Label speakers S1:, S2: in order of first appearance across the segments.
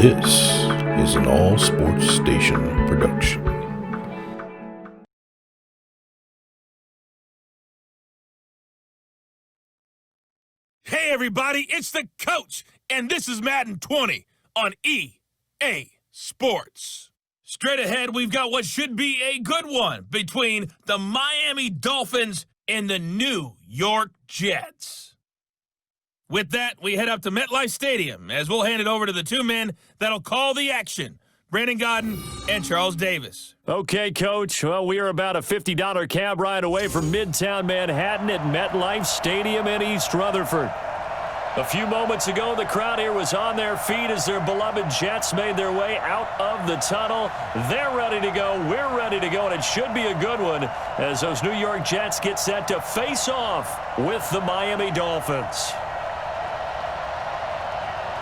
S1: This is an All Sports Station production.
S2: Hey everybody, it's the coach, and this is Madden 20 on EA Sports. Straight ahead, we've got what should be a good one between the Miami Dolphins and the New York Jets. With that, we head up to MetLife Stadium as we'll hand it over to the two men that'll call the action, Brandon Gaudin and Charles Davis.
S3: Okay, Coach. Well, we are about a $50 cab ride away from Midtown Manhattan at MetLife Stadium in East Rutherford. A few moments ago, the crowd here was on their feet as their beloved Jets made their way out of the tunnel. They're ready to go. We're ready to go, and it should be a good one as those New York Jets get set to face off with the Miami Dolphins.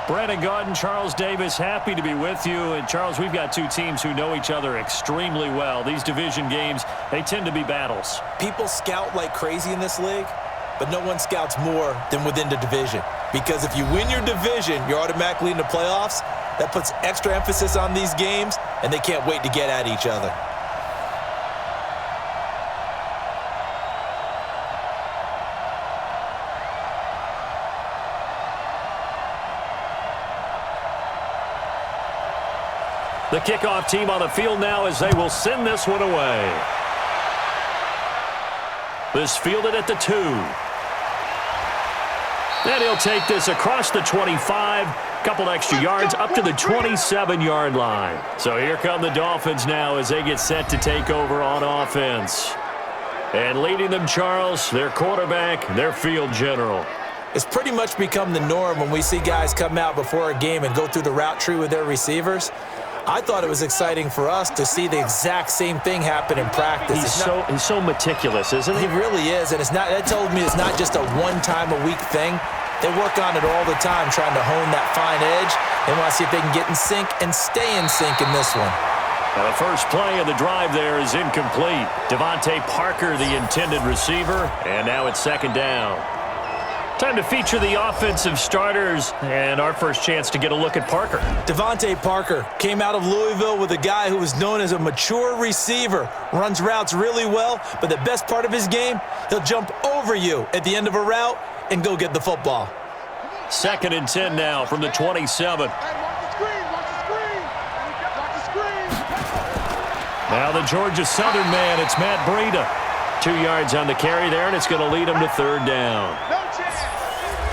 S3: Brandon Gaudin, Charles Davis, happy to be with you. And, Charles, we've got two teams who know each other extremely well. These division games, they tend to be battles.
S4: People scout like crazy in this league, but no one scouts more than within the division. Because if you win your division, you're automatically in the playoffs. That puts extra emphasis on these games, and they can't wait to get at each other.
S3: The kickoff team on the field now as they will send this one away. This fielded at the 2. And he'll take this across the 25, couple extra yards up to the 27-yard line. So here come the Dolphins now as they get set to take over on offense. And leading them, Charles, their quarterback, their field general.
S4: It's pretty much become the norm when we see guys come out before a game and go through the route tree with their receivers. I thought it was exciting for us to see the exact same thing happen in practice.
S3: He's so meticulous, isn't he?
S4: He really is, and that told me it's not just a one-time-a-week thing. They work on it all the time, trying to hone that fine edge. They want to see if they can get in sync and stay in sync in this one.
S3: Now the first play of the drive there is incomplete. Devontae Parker, the intended receiver, and now it's second down. Time to feature the offensive starters, and our first chance to get a look at Parker.
S4: Devontae Parker came out of Louisville with a guy who was known as a mature receiver. Runs routes really well, but the best part of his game, he'll jump over you at the end of a route and go get the football.
S3: Second and 10 now from the 27. Now the Georgia Southern man, it's Matt Breida. 2 yards on the carry there, and it's going to lead him to third down.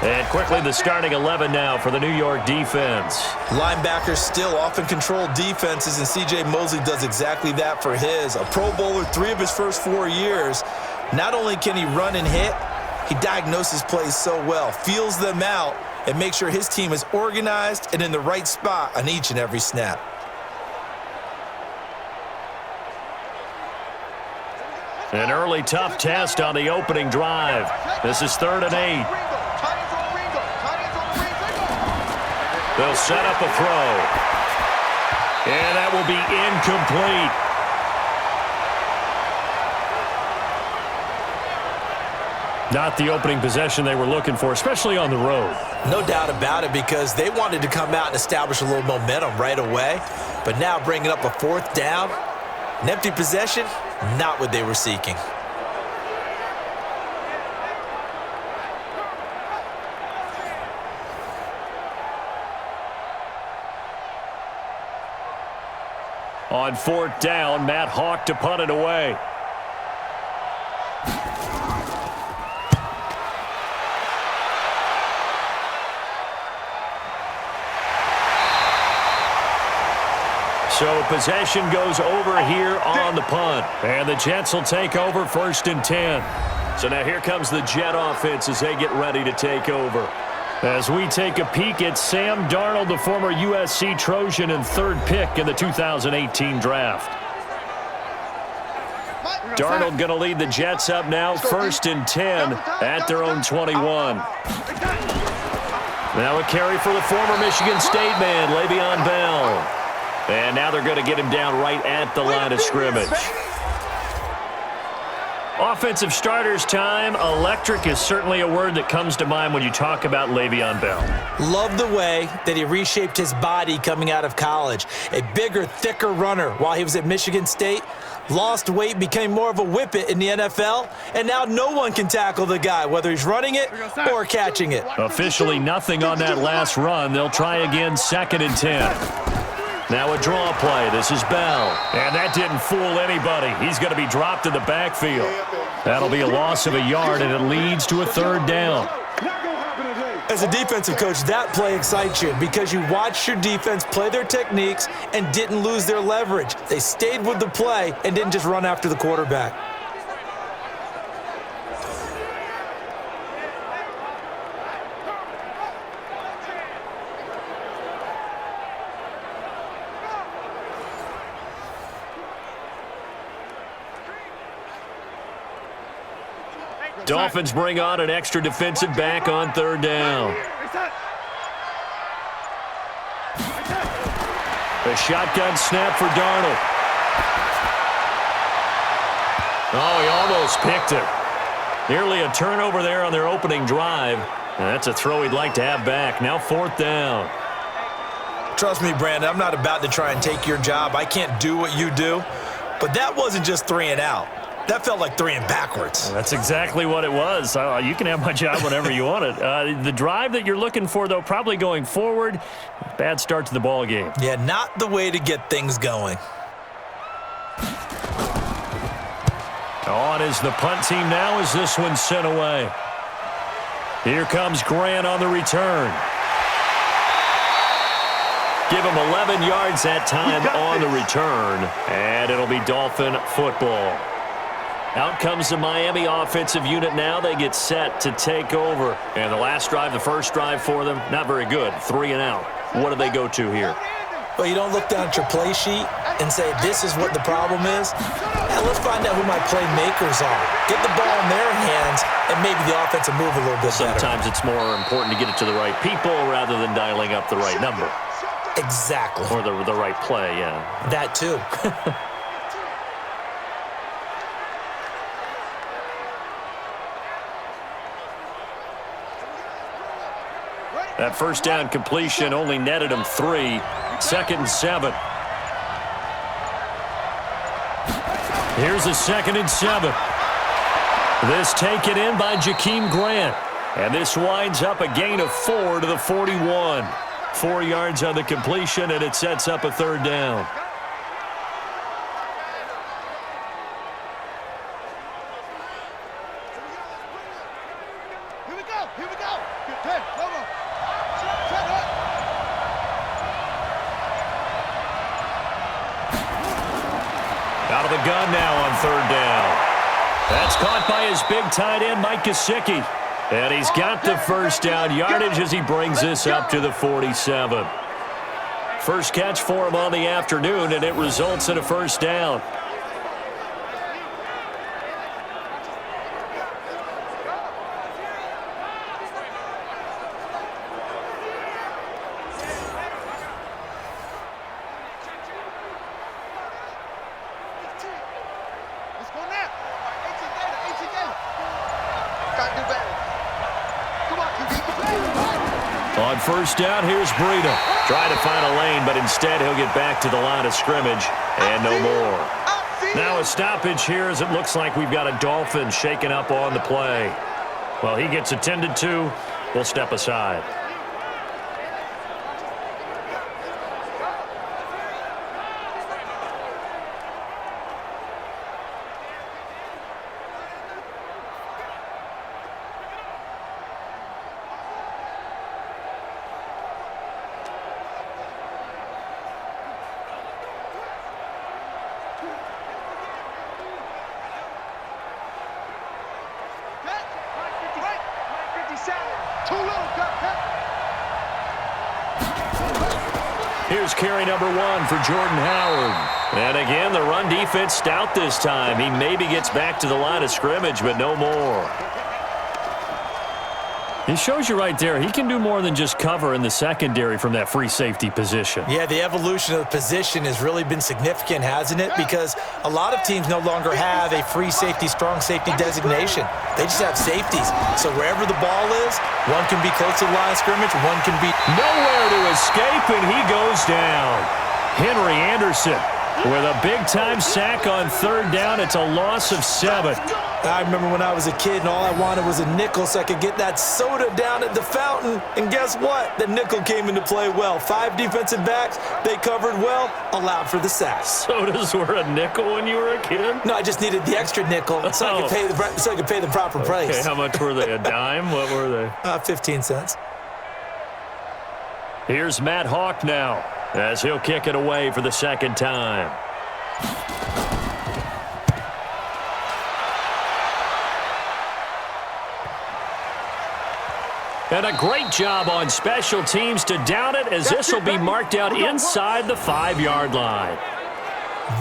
S3: And quickly the starting 11 now for the New York defense.
S4: Linebackers still often control defenses, and C.J. Mosley does exactly that for his. A Pro Bowler 3 of his first 4 years. Not only can he run and hit, he diagnoses plays so well, feels them out, and makes sure his team is organized and in the right spot on each and every snap.
S3: An early tough test on the opening drive. This is 3rd and 8. They'll set up a throw. And that will be incomplete. Not the opening possession they were looking for, especially on the road.
S4: No doubt about it, because they wanted to come out and establish a little momentum right away. But now bringing up a 4th down, an empty possession, not what they were seeking.
S3: On 4th down, Matt Hawk to punt it away. So possession goes over here on the punt. And the Jets will take over 1st and 10. So now here comes the Jet offense as they get ready to take over. As we take a peek at Sam Darnold, the former USC Trojan and 3rd pick in the 2018 draft. Darnold going to lead the Jets up now, 1st and 10 at their own 21. Now a carry for the former Michigan State man, Le'Veon Bell. And now they're going to get him down right at the line of scrimmage. Offensive starters time. Electric is certainly a word that comes to mind when you talk about Le'Veon Bell.
S4: Love the way that he reshaped his body coming out of college. A bigger, thicker runner while he was at Michigan State. Lost weight, became more of a whippet in the NFL, and now no one can tackle the guy, whether he's running it or catching it.
S3: Officially nothing on that last run. They'll try again 2nd and 10. Now a draw play. This is Bell. And that didn't fool anybody. He's going to be dropped in the backfield. That'll be a loss of a yard, and it leads to a 3rd down.
S4: As a defensive coach, that play excites you because you watched your defense play their techniques and didn't lose their leverage. They stayed with the play and didn't just run after the quarterback.
S3: Dolphins bring on an extra defensive back on 3rd down. A shotgun snap for Darnold. Oh, he almost picked it. Nearly a turnover there on their opening drive. And that's a throw he'd like to have back. Now 4th down.
S4: Trust me, Brandon, I'm not about to try and take your job. I can't do what you do. But that wasn't just 3 and out. That felt like 3 and backwards.
S3: That's exactly what it was. You can have my job whenever you want it. The drive that you're looking for, though, probably going forward. Bad start to the ball game.
S4: Yeah, not the way to get things going.
S3: On is the punt team now as this one's sent away. Here comes Grant on the return. Give him 11 yards that time on the return, and it'll be Dolphin football. Out comes the Miami offensive unit now. They get set to take over. And the last drive, the first drive for them, not very good. 3 and out. What do they go to here?
S4: Well, you don't look down at your play sheet and say, this is what the problem is. Yeah, let's find out who my playmakers are. Get the ball in their hands, and maybe the offense will move a little bit better.
S3: Sometimes it's more important to get it to the right people rather than dialing up the right number.
S4: Exactly.
S3: Or the right play, yeah.
S4: That too.
S3: That first down completion only netted him 3. 2nd and 7. Here's a 2nd and 7. This taken in by Jakeem Grant. And this winds up a gain of 4 to the 41. 4 yards on the completion, and it sets up a 3rd down.
S5: Here we go. Good play. Go.
S3: Out of the gun now on 3rd down. That's caught by his big tight end, Mike Gesicki. And he's got the first down yardage as he brings this up to the 47. First catch for him on the afternoon, and it results in a first down. On first down, here's Breida. Trying to find a lane, but instead he'll get back to the line of scrimmage and no more. Now a stoppage here as it looks like we've got a Dolphin shaking up on the play. Well, he gets attended to. We'll step aside. Here's carry number 1 for Jordan Howard. And again, the run defense stout this time. He maybe gets back to the line of scrimmage, but no more. It shows you right there, he can do more than just cover in the secondary from that free safety position.
S4: Yeah, the evolution of the position has really been significant, hasn't it? Because a lot of teams no longer have a free safety, strong safety designation. They just have safeties. So wherever the ball is, one can be close to the line of scrimmage, one can be
S3: nowhere to escape, and he goes down. Henry Anderson with a big-time sack on third down. It's a loss of 7.
S4: I remember when I was a kid and all I wanted was a nickel so I could get that soda down at the fountain. And guess what? The nickel came into play well. 5 defensive backs, they covered well, allowed for the sacks.
S3: Sodas were a nickel when you were a kid?
S4: No, I just needed the extra nickel so I could pay the proper price.
S3: Okay, how much were they? A dime? What were they?
S4: 15 cents.
S3: Here's Matt Hawk now as he'll kick it away for the second time. And a great job on special teams to down it, as this will be marked out inside the 5-yard line.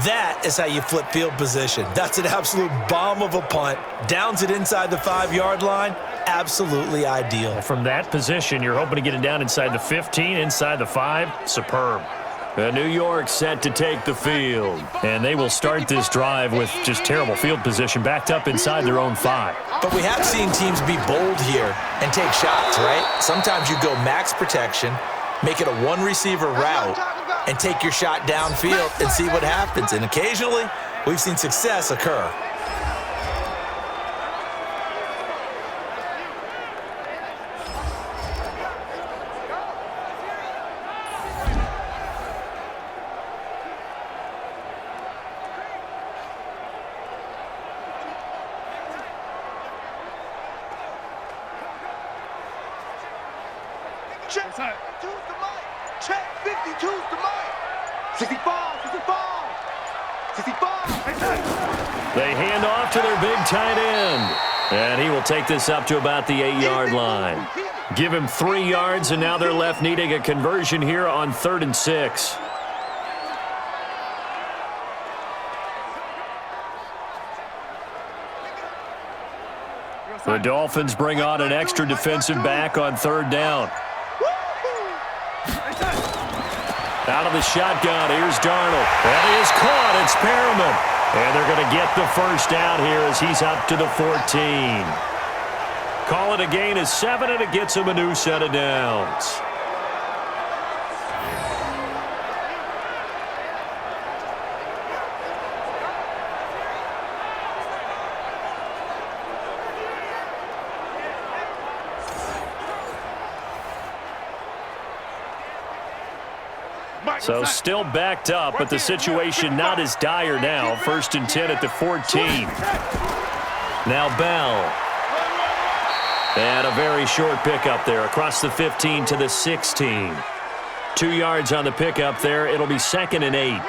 S4: That is how you flip field position. That's an absolute bomb of a punt. Downs it inside the 5-yard line. Absolutely ideal.
S3: From that position, you're hoping to get it down inside the 15, inside the 5. Superb. New York set to take the field. And they will start this drive with just terrible field position, backed up inside their own 5.
S4: But we have seen teams be bold here and take shots, right? Sometimes you go max protection, make it a one-receiver route, and take your shot downfield and see what happens. And occasionally, we've seen success occur.
S5: Check 52's the mic. Check 52's the mic. 65, 65, 65.
S3: They hand off to their big tight end. And he will take this up to about the 8-yard line. Give him 3 yards, and now they're left needing a conversion here on 3rd and 6. The Dolphins bring on an extra defensive back on 3rd down. Out of the shotgun, here's Darnold. That is caught. It's Perriman. And they're going to get the first down here as he's up to the 14. Call it a gain of 7, and it gets him a new set of downs. So still backed up, but the situation not as dire now. 1st and 10 at the 14. Now Bell. And a very short pickup there across the 15 to the 16. 2 yards on the pickup there. It'll be 2nd and 8.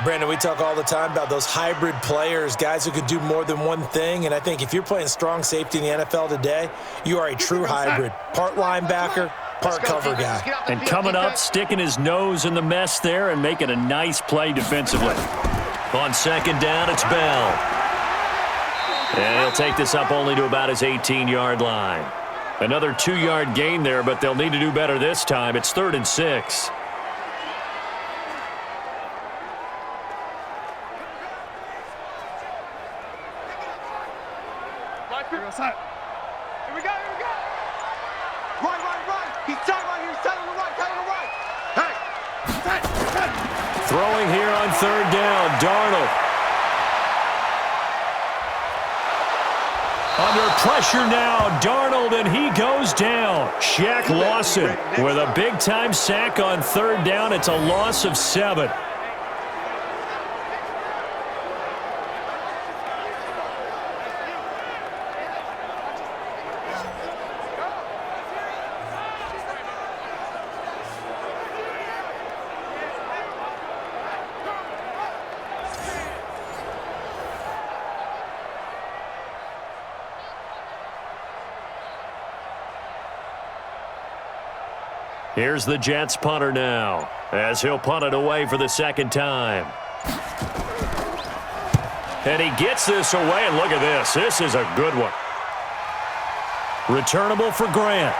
S4: Brandon, we talk all the time about those hybrid players, guys who could do more than one thing. And I think if you're playing strong safety in the NFL today, you are a true hybrid. Part linebacker, part cover guy.
S3: And coming up, sticking his nose in the mess there and making a nice play defensively. On 2nd down, it's Bell. And he'll take this up only to about his 18-yard line. Another 2-yard gain there, but they'll need to do better this time. It's 3rd and 6.
S5: Here we go, here we go. Right. He's tight right here. He's tight on the right, Hey.
S3: Throwing here on 3rd down, Darnold. Under pressure now, Darnold, and he goes down. Shaq Lawson with a big-time sack on 3rd down. It's a loss of 7. Here's the Jets punter now, as he'll punt it away for the 2nd time. And he gets this away, and look at this. This is a good one. Returnable for Grant.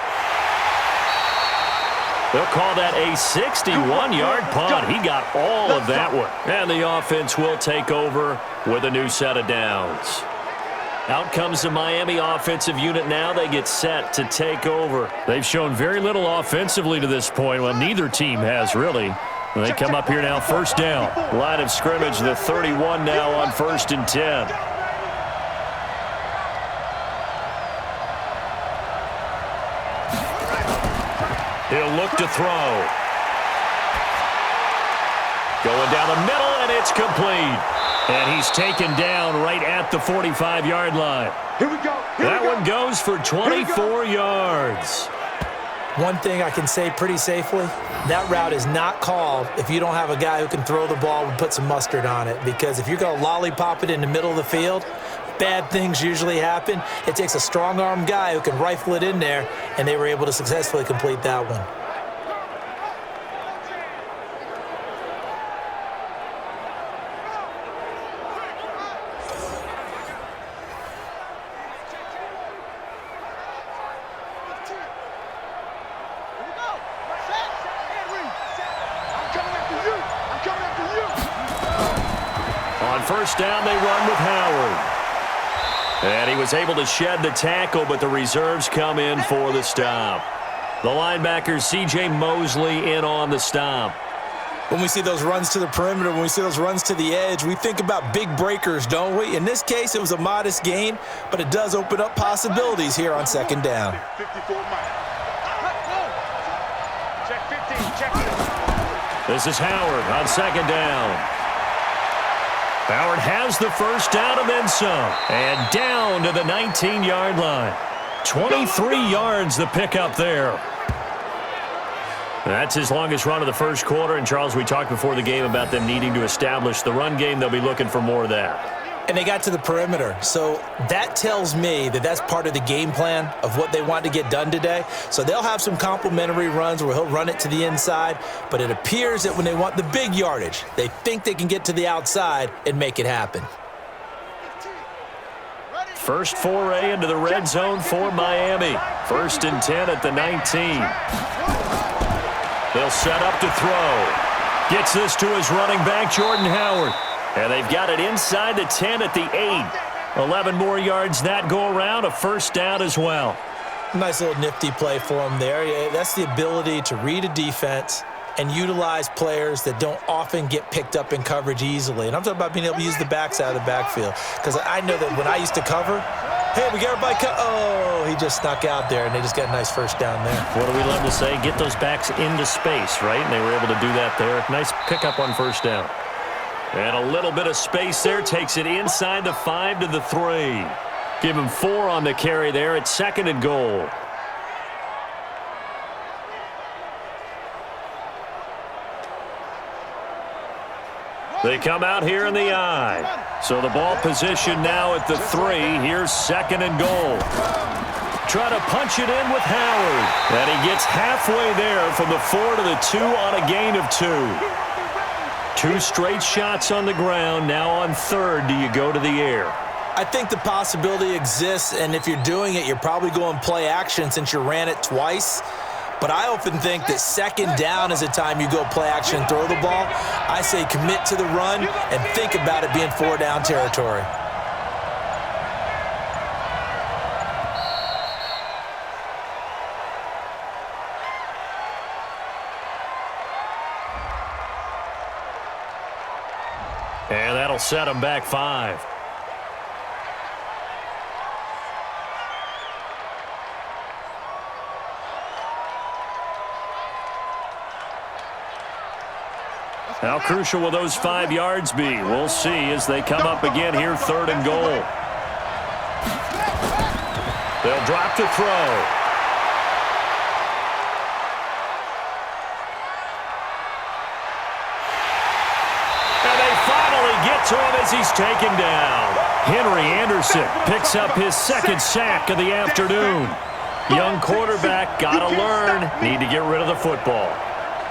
S3: They'll call that a 61-yard punt. He got all of that one. And the offense will take over with a new set of downs. Out comes the Miami offensive unit now. They get set to take over. They've shown very little offensively to this point. Well, neither team has, really. They come up here now, first down. Line of scrimmage, the 31 now on 1st and 10. He'll look to throw. Going down the middle, and it's complete. And he's taken down right at the 45-yard line.
S5: Here we go.
S3: That one goes for 24 yards.
S6: One thing I can say pretty safely, that route is not called if you don't have a guy who can throw the ball and put some mustard on it. Because if you're going to lollipop it in the middle of the field, bad things usually happen. It takes a strong-arm guy who can rifle it in there, and they were able to successfully complete that one.
S3: First down, they run with Howard. And he was able to shed the tackle, but the reserves come in for the stop. The linebacker, C.J. Mosley, in on the stop.
S4: When we see those runs to the perimeter, when we see those runs to the edge, we think about big breakers, don't we? In this case, it was a modest gain, but it does open up possibilities here on 2nd down.
S3: This is Howard on 2nd down. Howard has the first down and then some. And down to the 19-yard line. 23 yards the pickup there. That's his longest run of the first quarter. And, Charles, we talked before the game about them needing to establish the run game. They'll be looking for more of that.
S6: And they got to the perimeter. So that tells me that that's part of the game plan of what they want to get done today. So they'll have some complementary runs where he'll run it to the inside. But it appears that when they want the big yardage, they think they can get to the outside and make it happen.
S3: First foray into the red zone for Miami. 1st and 10 at the 19. They'll set up to throw. Gets this to his running back, Jordan Howard. And they've got it inside the 10 at the 8. 11 more yards that go around, a first down as well.
S6: Nice little nifty play for him there. Yeah, that's the ability to read a defense and utilize players that don't often get picked up in coverage easily. And I'm talking about being able to use the backs out of the backfield. Because I know that when I used to cover, hey, we got everybody oh, he just snuck out there, and they just got a nice first down there.
S3: What do we love to say? Get those backs into space, right? And they were able to do that there. Nice pickup on first down. And a little bit of space there. Takes it inside the 5 to the 3. Give him 4 on the carry there at 2nd and goal. They come out here in the I. So the ball position now at the 3. Here's 2nd and goal. Try to punch it in with Howard. And he gets halfway there from the 4 to the 2 on a gain of 2. 2 straight shots on the ground. Now on 3rd, do you go to the air?
S6: I think the possibility exists, and if you're doing it, you're probably going play action since you ran it twice. But I often think that 2nd down is the time you go play action and throw the ball. I say commit to the run and think about it being 4 down territory.
S3: And that'll set him back 5. How crucial will those 5 yards be? We'll see as they come up again here, 3rd and goal. They'll drop to throw. To him as he's taken down. Henry Anderson picks up his 2nd sack of the afternoon. Young quarterback, gotta learn. Need to get rid of the football.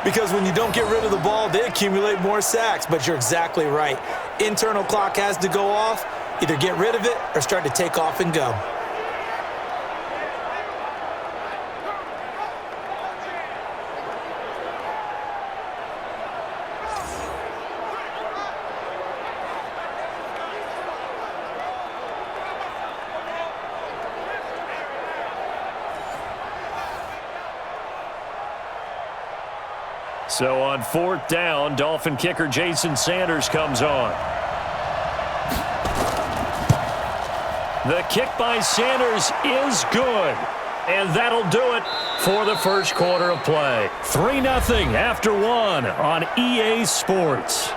S6: Because when you don't get rid of the ball, they accumulate more sacks. But you're exactly right. Internal clock has to go off. Either get rid of it or start to take off and go.
S3: So on 4th down, Dolphin kicker Jason Sanders comes on. The kick by Sanders is good. And that'll do it for the first quarter of play. 3-0 after 1 on EA Sports.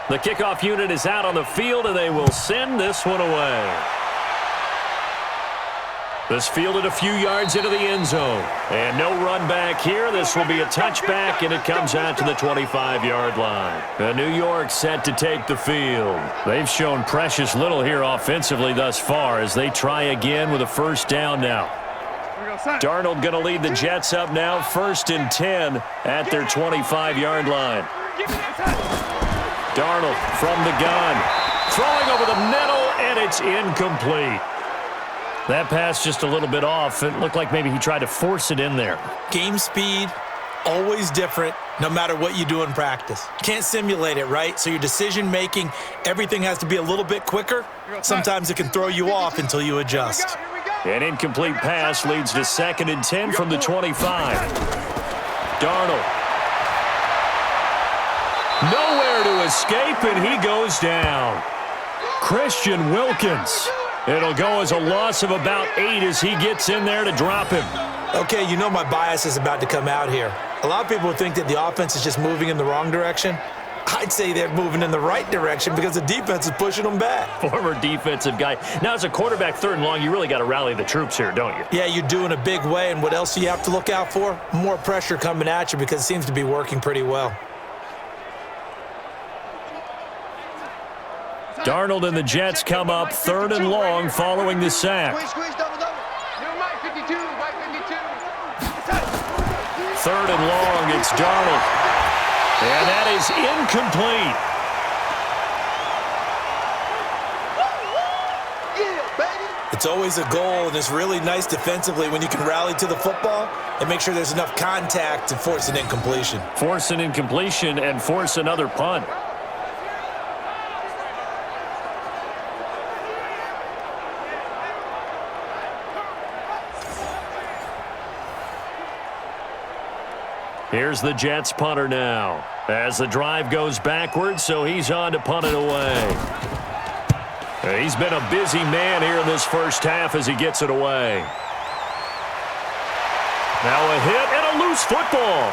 S3: The kickoff unit is out on the field, and they will send this one away. This fielded a few yards into the end zone. And no run back here. This will be a touchback, and it comes out to the 25-yard line. The New York set to take the field. They've shown precious little here offensively thus far as they try again with a first down now. Darnold going to lead the Jets up now, 1st and 10 at their 25-yard line. Darnold from the gun, throwing over the middle, and it's incomplete. That pass just a little bit off. It looked like maybe he tried to force it in there.
S6: Game speed, always different, no matter what you do in practice. Can't simulate it, right? So your decision-making, everything has to be a little bit quicker. Sometimes it can throw you off until you adjust.
S3: An incomplete pass leads to 2nd and 10 from the 25. Darnold. Nowhere to escape, and he goes down. Christian Wilkins. It'll go as a loss of about 8 as he gets in there to drop him.
S6: Okay, you know my bias is about to come out here. A lot of people think that the offense is just moving in the wrong direction. I'd say they're moving in the right direction because the defense is pushing them back.
S3: Former defensive guy. Now, as a quarterback 3rd and long, you really got to rally the troops here, don't you?
S6: Yeah, you do in a big way, and what else do you have to look out for? More pressure coming at you because it seems to be working pretty well.
S3: Darnold and the Jets come up 3rd and long following the sack.
S5: Squeeze, double. Never mind, 52, right 52.
S3: 3rd and long, it's Darnold. And that is incomplete.
S5: Yeah, baby.
S6: It's always a goal, and it's really nice defensively when you can rally to the football and make sure there's enough contact to force an incompletion.
S3: Force an incompletion and force another punt. Here's the Jets punter now. As the drive goes backwards, so he's on to punt it away. He's been a busy man here in this first half as he gets it away. Now a hit and a loose football.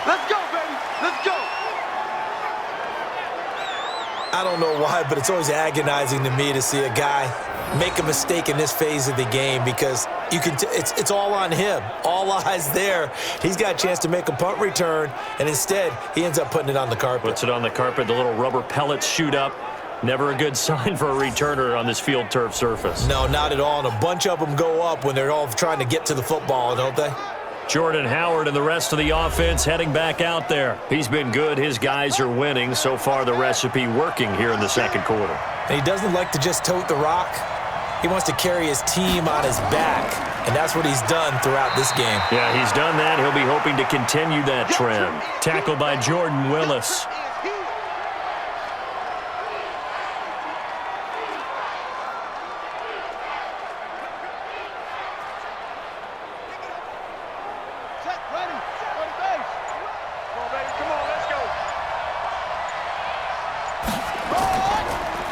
S5: Let's go, baby. Let's go.
S6: I don't know why, but it's always agonizing to me to see a guy make a mistake in this phase of the game because you can it's all on him. All eyes there. He's got a chance to make a punt return, and instead he ends up putting it on the carpet.
S3: Puts it on the carpet. The little rubber pellets shoot up. Never a good sign for a returner on this field turf surface.
S6: No, not at all. And a bunch of them go up when they're all trying to get to the football, don't they?
S3: Jordan Howard and the rest of the offense heading back out there. He's been good. His guys are winning. So far, the recipe working here in the second quarter.
S6: And he doesn't like to just tote the rock. He wants to carry his team on his back, and that's what he's done throughout this game.
S3: Yeah, he's done that. He'll be hoping to continue that trend. Tackled by Jordan Willis.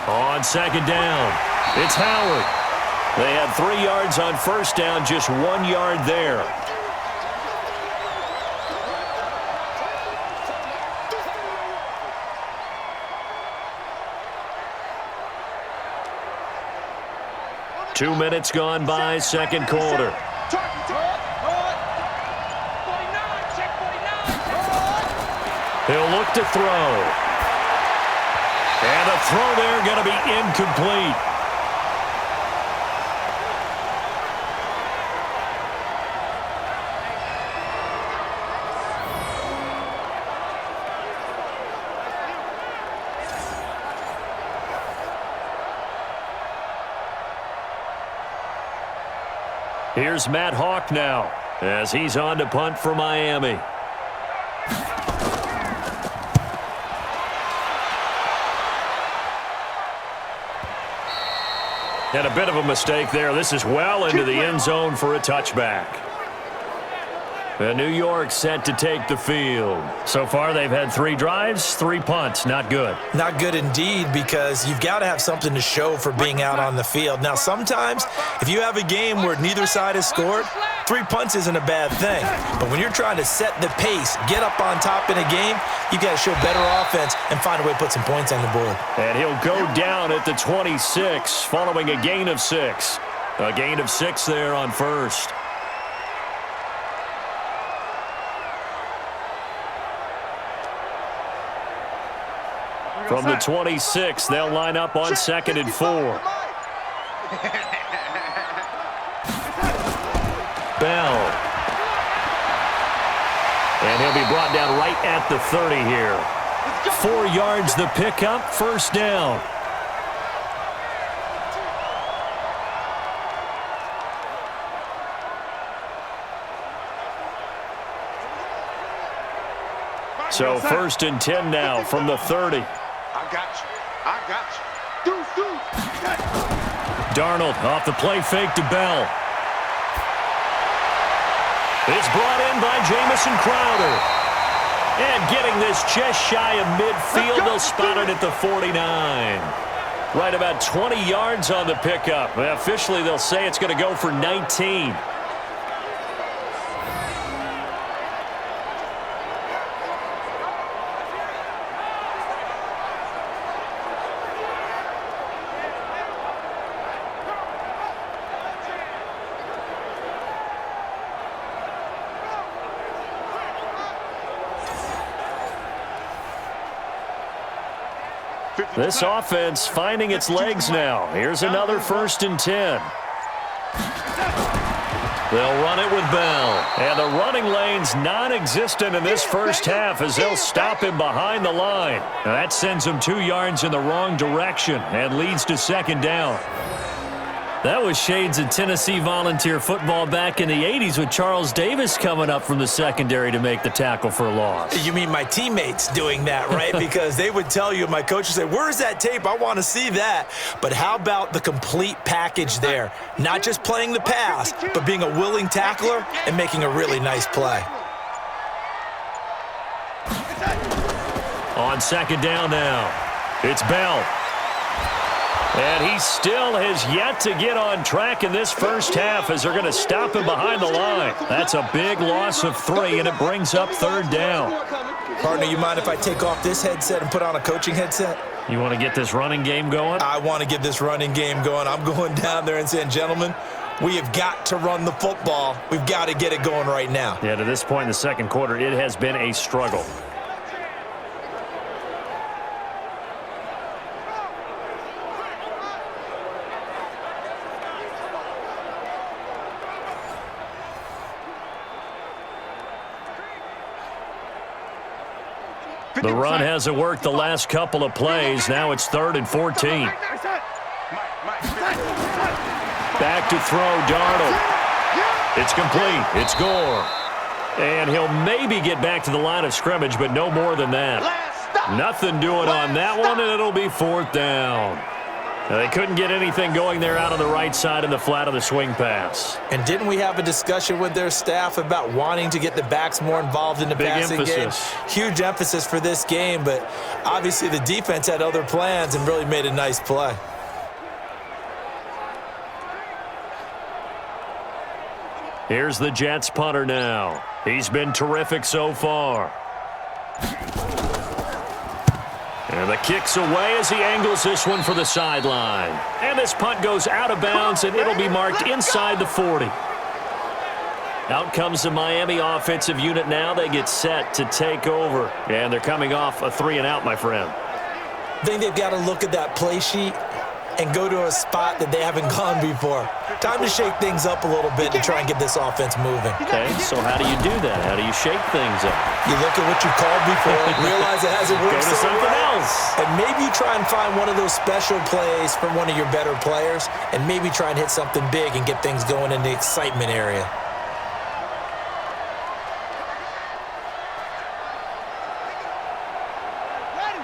S3: On second down, it's Howard. They had 3 yards on first down, just 1 yard there. 2 minutes gone by, second quarter. He'll look to throw. And the throw there going to be incomplete. Here's Matt Hawk now as he's on to punt for Miami. And a bit of a mistake there. This is well into the end zone for a touchback. And New York set to take the field. So far, they've had 3 drives, 3 punts. Not good.
S6: Not good indeed, because you've got to have something to show for being out on the field. Now, sometimes, if you have a game where neither side has scored, 3 punts isn't a bad thing. But when you're trying to set the pace, get up on top in a game, you've got to show better offense and find a way to put some points on the board.
S3: And he'll go down at the 26, following a gain of 6. A gain of 6 there on first. From the 26, they'll line up on 2nd and 4. Bell. And he'll be brought down right at the 30 here. 4 yards the pickup, first down. So 1st and 10 now from the 30.
S5: I got you.
S3: Darnold off the play fake to Bell. It's brought in by Jamison Crowder. And getting this just shy of midfield, they'll spot it at the 49. Right about 20 yards on the pickup. Officially, they'll say it's going to go for 19. This offense finding its legs now. Here's another 1st and 10. They'll run it with Bell. And the running lane's non-existent in this first half as they'll stop him behind the line. Now that sends him 2 yards in the wrong direction and leads to 2nd down.
S7: That was shades of Tennessee volunteer football back in the 80s with Charles Davis coming up from the secondary to make the tackle for a loss.
S6: You mean my teammates doing that, right? Because they would tell you, my coach would say, where's that tape? I want to see that. But how about the complete package there? Not just playing the pass, but being a willing tackler and making a really nice play.
S3: On 2nd down now, it's Bell. And he still has yet to get on track in this first half as they're going to stop him behind the line. That's a big loss of 3, and it brings up 3rd down.
S6: Partner, you mind if I take off this headset and put on a coaching headset?
S3: You want to get this running game going?
S6: I want to get this running game going. I'm going down there and saying, gentlemen, we have got to run the football. We've got to get it going right now.
S3: Yeah, to this point in the second quarter, it has been a struggle. The run hasn't worked the last couple of plays. Now it's 3rd and 14. Back to throw, Darnold. It's complete. It's Gore. And he'll maybe get back to the line of scrimmage, but no more than that. Nothing doing on that one, and it'll be 4th down. Now, they couldn't get anything going there out on the right side in the flat of the swing pass.
S6: And didn't we have a discussion with their staff about wanting to get the backs more involved in the passing game? Huge emphasis for this game, but obviously the defense had other plans and really made a nice play.
S3: Here's the Jets punter now. He's been terrific so far. And the kick's away as he angles this one for the sideline. And this punt goes out of bounds, and it'll be marked inside the 40. Out comes the Miami offensive unit now. They get set to take over. And they're coming off a 3-and-out, my friend.
S6: I think they've got to look at that play sheet and go to a spot that they haven't gone before. Time to shake things up a little bit and try and get this offense moving.
S3: Okay, so how do you do that? How do you shake things up?
S6: You look at what you called before, realize it hasn't worked.
S3: Go to something else.
S6: And maybe you try and find one of those special plays from one of your better players, and maybe try and hit something big and get things going in the excitement area.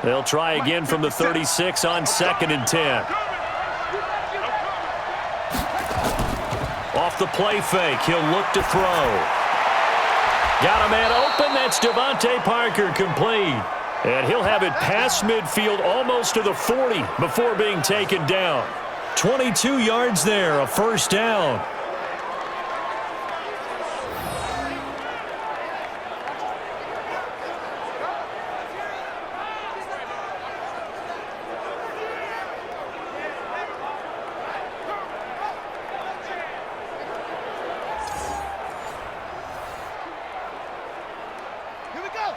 S3: They'll try again from the 36 on 2nd and 10. Off the play fake, he'll look to throw. Got a man open, that's Devontae Parker, complete. And he'll have it past midfield almost to the 40 before being taken down. 22 yards there, a first down.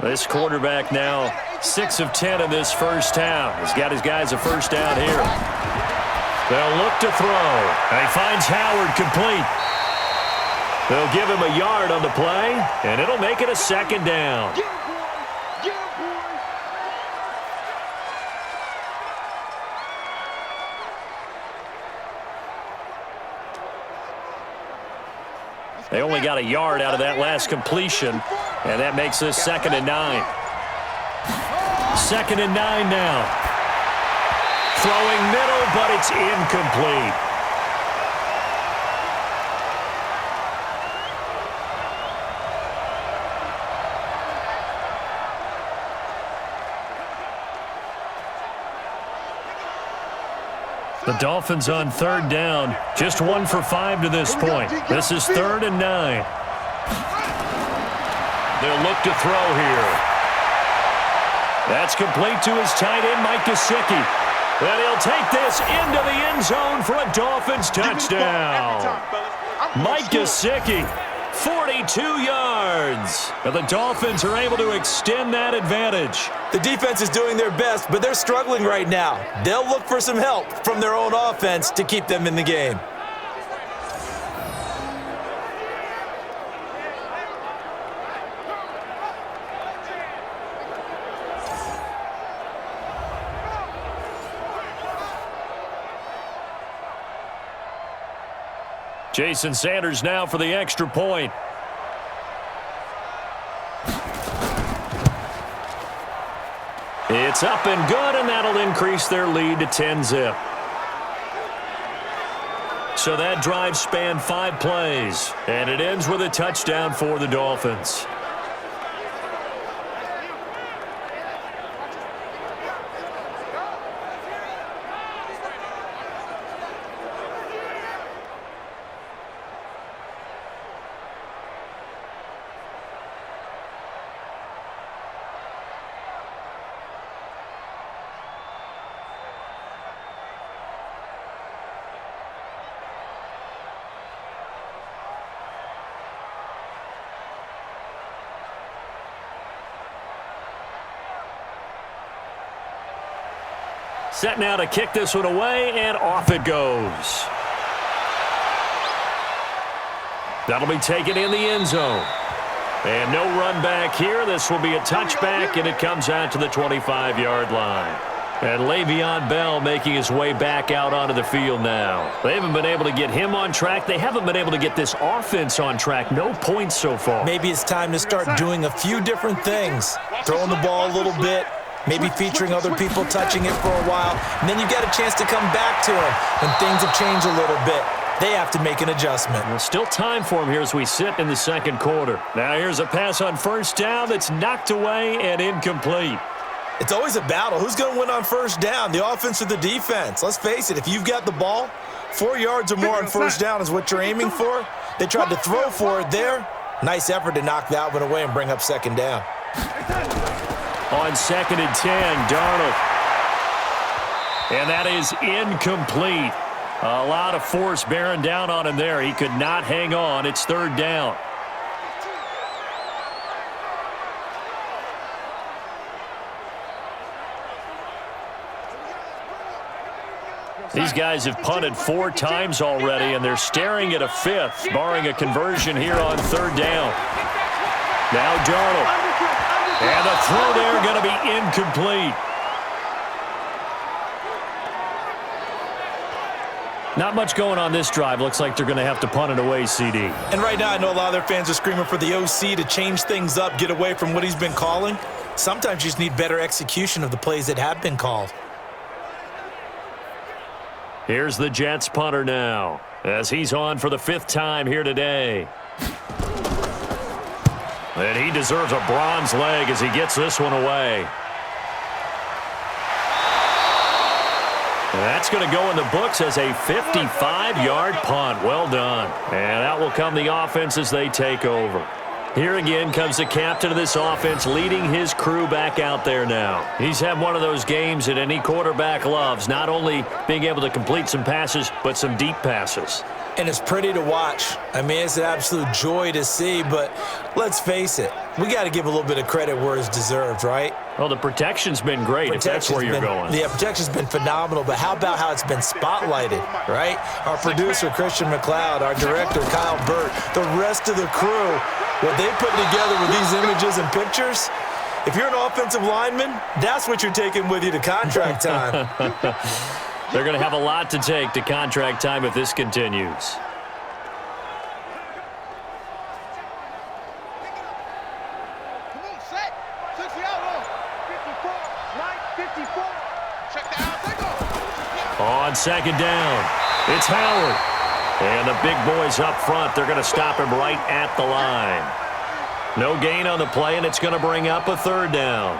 S3: This quarterback now 6 of 10 in this first half. He's got his guys a first down here. They'll look to throw. And he finds Howard complete. They'll give him a yard on the play, and it'll make it a 2nd down. They only got a yard out of that last completion, and that makes this 2nd and 9. 2nd and 9 now. Throwing middle, but it's incomplete. The Dolphins on 3rd down, just 1 for 5 to this point. This is 3rd and 9. They'll look to throw here. That's complete to his tight end, Mike Gesicki. And he'll take this into the end zone for a Dolphins touchdown. Mike Gesicki, 42 yards. And the Dolphins are able to extend that advantage.
S6: The defense is doing their best, but they're struggling right now. They'll look for some help from their own offense to keep them in the game.
S3: Jason Sanders now for the extra point. It's up and good, and that'll increase their lead to 10-zip. So that drive spanned 5 plays, and it ends with a touchdown for the Dolphins. Set now to kick this one away, and off it goes. That'll be taken in the end zone. And no run back here. This will be a touchback, and it comes out to the 25-yard line. And Le'Veon Bell making his way back out onto the field now. They haven't been able to get him on track. They haven't been able to get this offense on track. No points so far.
S6: Maybe it's time to start doing a few different things. Throwing the ball a little bit. Maybe featuring other people touching it for a while. And then you get a chance to come back to him when things have changed a little bit. They have to make an adjustment.
S3: Well, still time for him here as we sit in the second quarter. Now here's a pass on first down that's knocked away and incomplete.
S6: It's always a battle. Who's going to win on first down, the offense or the defense? Let's face it, if you've got the ball, 4 yards or more on first down is what you're aiming for. They tried to throw for it there. Nice effort to knock that one away and bring up second down.
S3: On 2nd and 10, Darnold And that is incomplete. A lot of force bearing down on him there. He could not hang on. It's third down. These guys have punted 4 times already, and they're staring at a 5th, barring a conversion here on third down. Now Darnold. And the throw there going to be incomplete. Not much going on this drive. Looks like they're going to have to punt it away, CD.
S6: And right now I know a lot of their fans are screaming for the OC to change things up, get away from what he's been calling. Sometimes you just need better execution of the plays that have been called.
S3: Here's the Jets punter now, as he's on for the 5th time here today. And he deserves a bronze leg as he gets this one away. And that's going to go in the books as a 55-yard punt. Well done. And out will come the offense as they take over. Here again comes the captain of this offense leading his crew back out there now. He's had one of those games that any quarterback loves, not only being able to complete some passes, but some deep passes.
S6: And it's pretty to watch. I mean, it's an absolute joy to see, but let's face it, we got to give a little bit of credit where it's deserved, right?
S3: Well, the protection's been great, if that's where you're going.
S6: Yeah, protection's been phenomenal, but how about how it's been spotlighted, right? Our producer, Christian McLeod, our director, Kyle Burt, the rest of the crew, what they put together with these images and pictures, if you're an offensive lineman, that's what you're taking with you to contract time.
S3: They're going to have a lot to take to contract time if this continues. On second down, it's Howard. And the big boys up front, they're going to stop him right at the line. No gain on the play, and it's going to bring up a third down.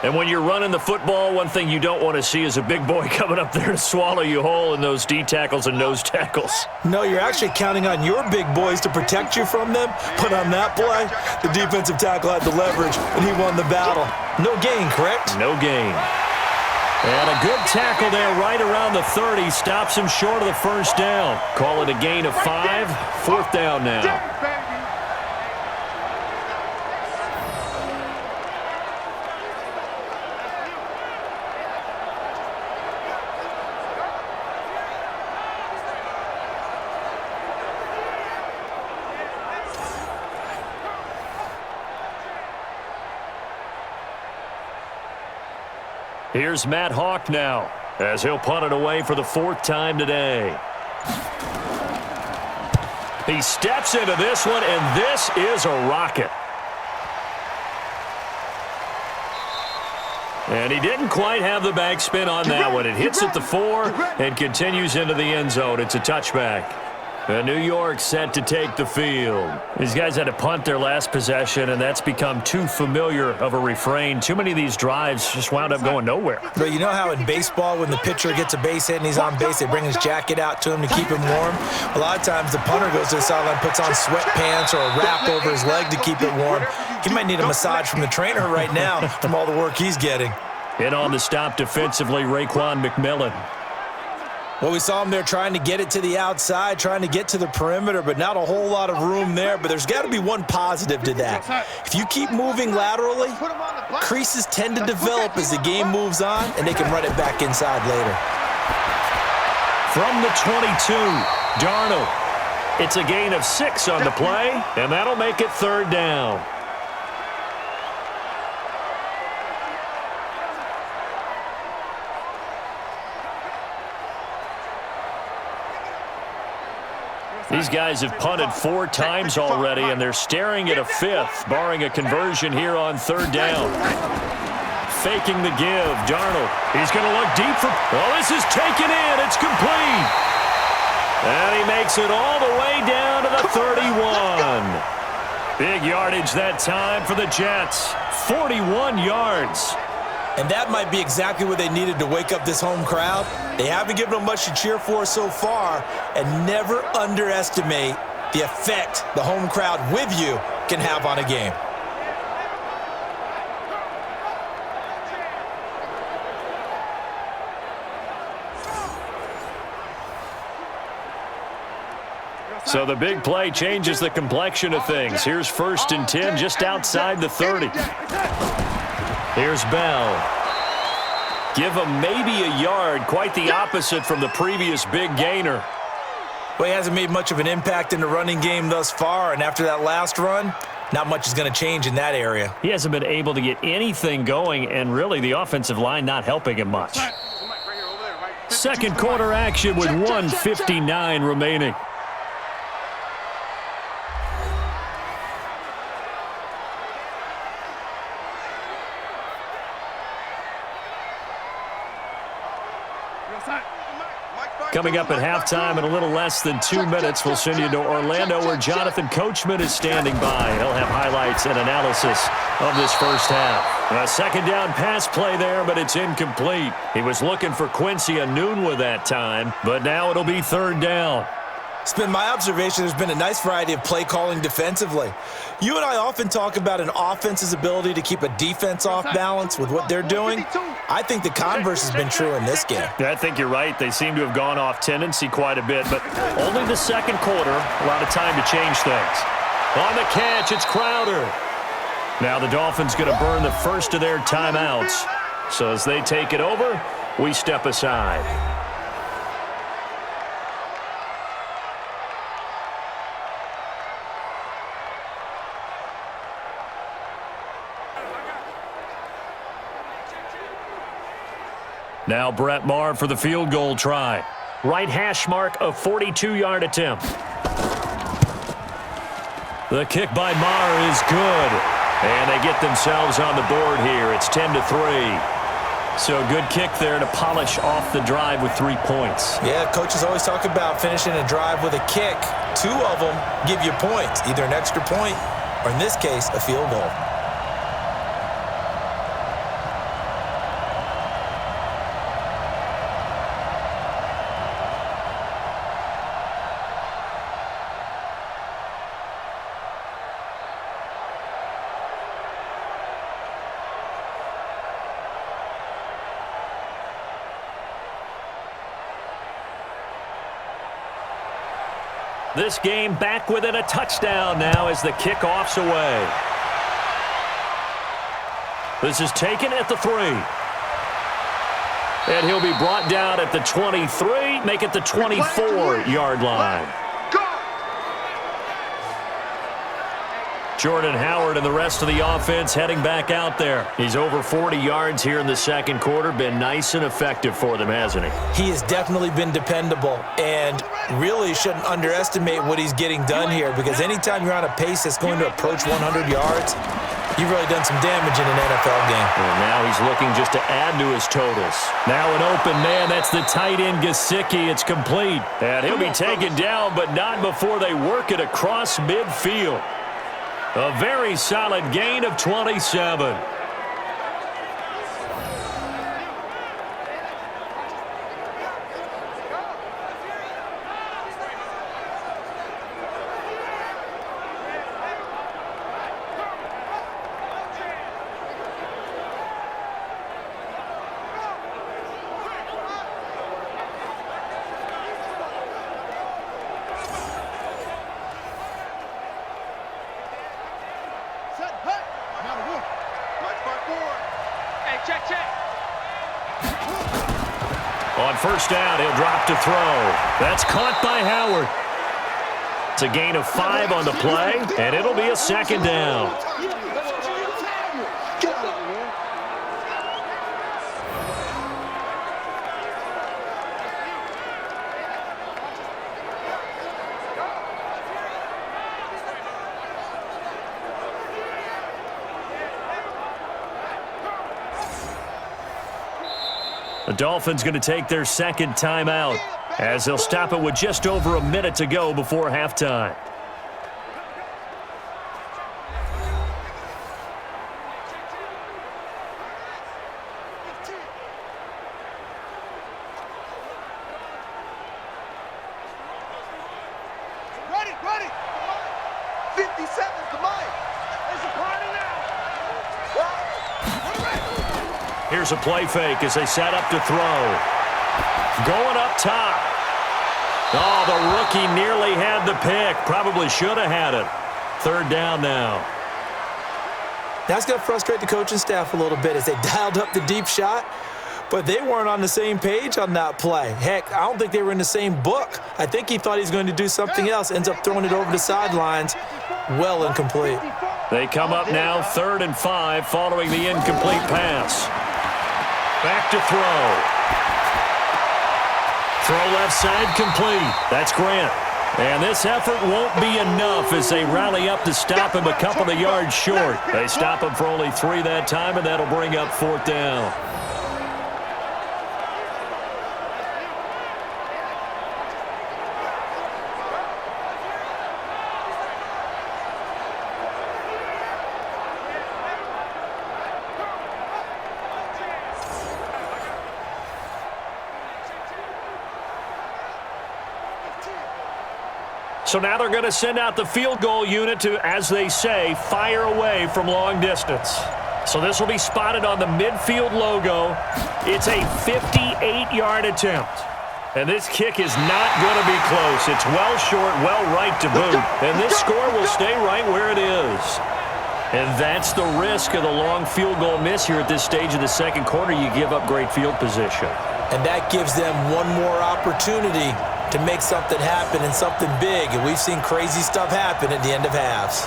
S3: And when you're running the football, one thing you don't want to see is a big boy coming up there to swallow you whole in those D tackles and nose tackles.
S6: No, you're actually counting on your big boys to protect you from them. But on that play, the defensive tackle had the leverage, and he won the battle. No gain, correct?
S3: No gain. And a good tackle there right around the 30. Stops him short of the first down. Call it a gain of 5. 4th down now. Here's Matt Hawk now, as he'll punt it away for the 4th time today. He steps into this one, and this is a rocket. And he didn't quite have the backspin on that one. It hits at the 4 and continues into the end zone. It's a touchback. And New York set to take the field. These guys had to punt their last possession, and that's become too familiar of a refrain. Too many of these drives just wound up going nowhere.
S6: But you know how in baseball, when the pitcher gets a base hit and he's on base, they bring his jacket out to him to keep him warm? A lot of times the punter goes to the sideline, puts on sweatpants or a wrap over his leg to keep it warm. He might need a massage from the trainer right now from all the work he's getting.
S3: In on the stop defensively, Raekwon McMillan.
S6: Well, we saw him there trying to get it to the outside, trying to get to the perimeter, but not a whole lot of room there. But there's got to be one positive to that. If you keep moving laterally, creases tend to develop as the game moves on, and they can run it back inside later.
S3: From the 22, Darnold. It's a gain of 6 on the play, and that'll make it 3rd down. These guys have punted 4 times already, and they're staring at a 5th, barring a conversion here on 3rd down. Faking the give, Darnold. He's going to look deep for... Oh, this is taken in. It's complete. And he makes it all the way down to the 31. Big yardage that time for the Jets. 41 yards.
S6: And that might be exactly what they needed to wake up this home crowd. They haven't given them much to cheer for so far, and never underestimate the effect the home crowd with you can have on a game.
S3: So the big play changes the complexion of things. Here's 1st and 10 just outside the 30. Here's Bell. Give him maybe a yard, quite the opposite from the previous big gainer.
S6: Well, he hasn't made much of an impact in the running game thus far, and after that last run, not much is going to change in that area.
S3: He hasn't been able to get anything going, and really the offensive line not helping him much. Second quarter action with 1:59 remaining. Coming up at halftime in a little less than 2 minutes, we'll send you to Orlando where Jonathan Coachman is standing by. He'll have highlights and analysis of this first half. A second down pass play there, but it's incomplete. He was looking for Quincy Enunwa that time, but now it'll be 3rd down.
S6: It's been my observation there's been a nice variety of play calling defensively. You and I often talk about an offense's ability to keep a defense off balance with what they're doing. I think the converse has been true in this game.
S3: Yeah, I think you're right. They seem to have gone off tendency quite a bit, but only the second quarter, a lot of time to change things. On the catch, it's Crowder. Now the Dolphins going to burn the first of their timeouts. So as they take it over, we step aside. Now Brett Maher for the field goal try. Right hash mark, a 42-yard attempt. The kick by Maher is good. And they get themselves on the board here. It's 10-3. So good kick there to polish off the drive with 3 points.
S6: Yeah, coaches always talk about finishing a drive with a kick. 2 of them give you points, either an extra point or, in this case, a field goal.
S3: This game back within a touchdown now as the kickoff's away. This is taken at the 3. And he'll be brought down at the 23, make it the 24-yard line. Jordan Howard and the rest of the offense heading back out there. He's over 40 yards here in the second quarter. Been nice and effective for them, hasn't he?
S6: He has definitely been dependable and really shouldn't underestimate what he's getting done here, because anytime you're on a pace that's going to approach 100 yards, you've really done some damage in an NFL game.
S3: And now he's looking just to add to his totals. Now an open man. That's the tight end Gesicki. It's complete. And he'll be taken down, but not before they work it across midfield. A very solid gain of 27. On first down, he'll drop to throw. That's caught by Howard. It's a gain of 5 on the play, and it'll be a second down. The Dolphins going to take their second timeout as they'll stop it with just over a minute to go before halftime.
S5: Ready. 50 seconds to Mike. It's a party now.
S3: Here's a play fake as they set up to throw. Going up top. Oh, the rookie nearly had the pick. Probably should have had it. Third down now.
S6: That's going to frustrate the coaching staff a little bit as they dialed up the deep shot, but they weren't on the same page on that play. Heck, I don't think they were in the same book. I think he thought he was going to do something else, ends up throwing it over the sidelines. Well incomplete.
S3: They come up now 3rd and 5 following the incomplete pass. Back to throw. Throw left side complete. That's Grant. And this effort won't be enough as they rally up to stop him a couple of yards short. They stop him for only 3 that time, and that'll bring up 4th down. So now they're going to send out the field goal unit to, as they say, fire away from long distance. So this will be spotted on the midfield logo. It's a 58-yard attempt. And this kick is not going to be close. It's well short, well right to boot. And this score will stay right where it is. And that's the risk of the long field goal miss here at this stage of the second quarter. You give up great field position.
S6: And that gives them one more opportunity to make something happen and something big. And we've seen crazy stuff happen at the end of halves.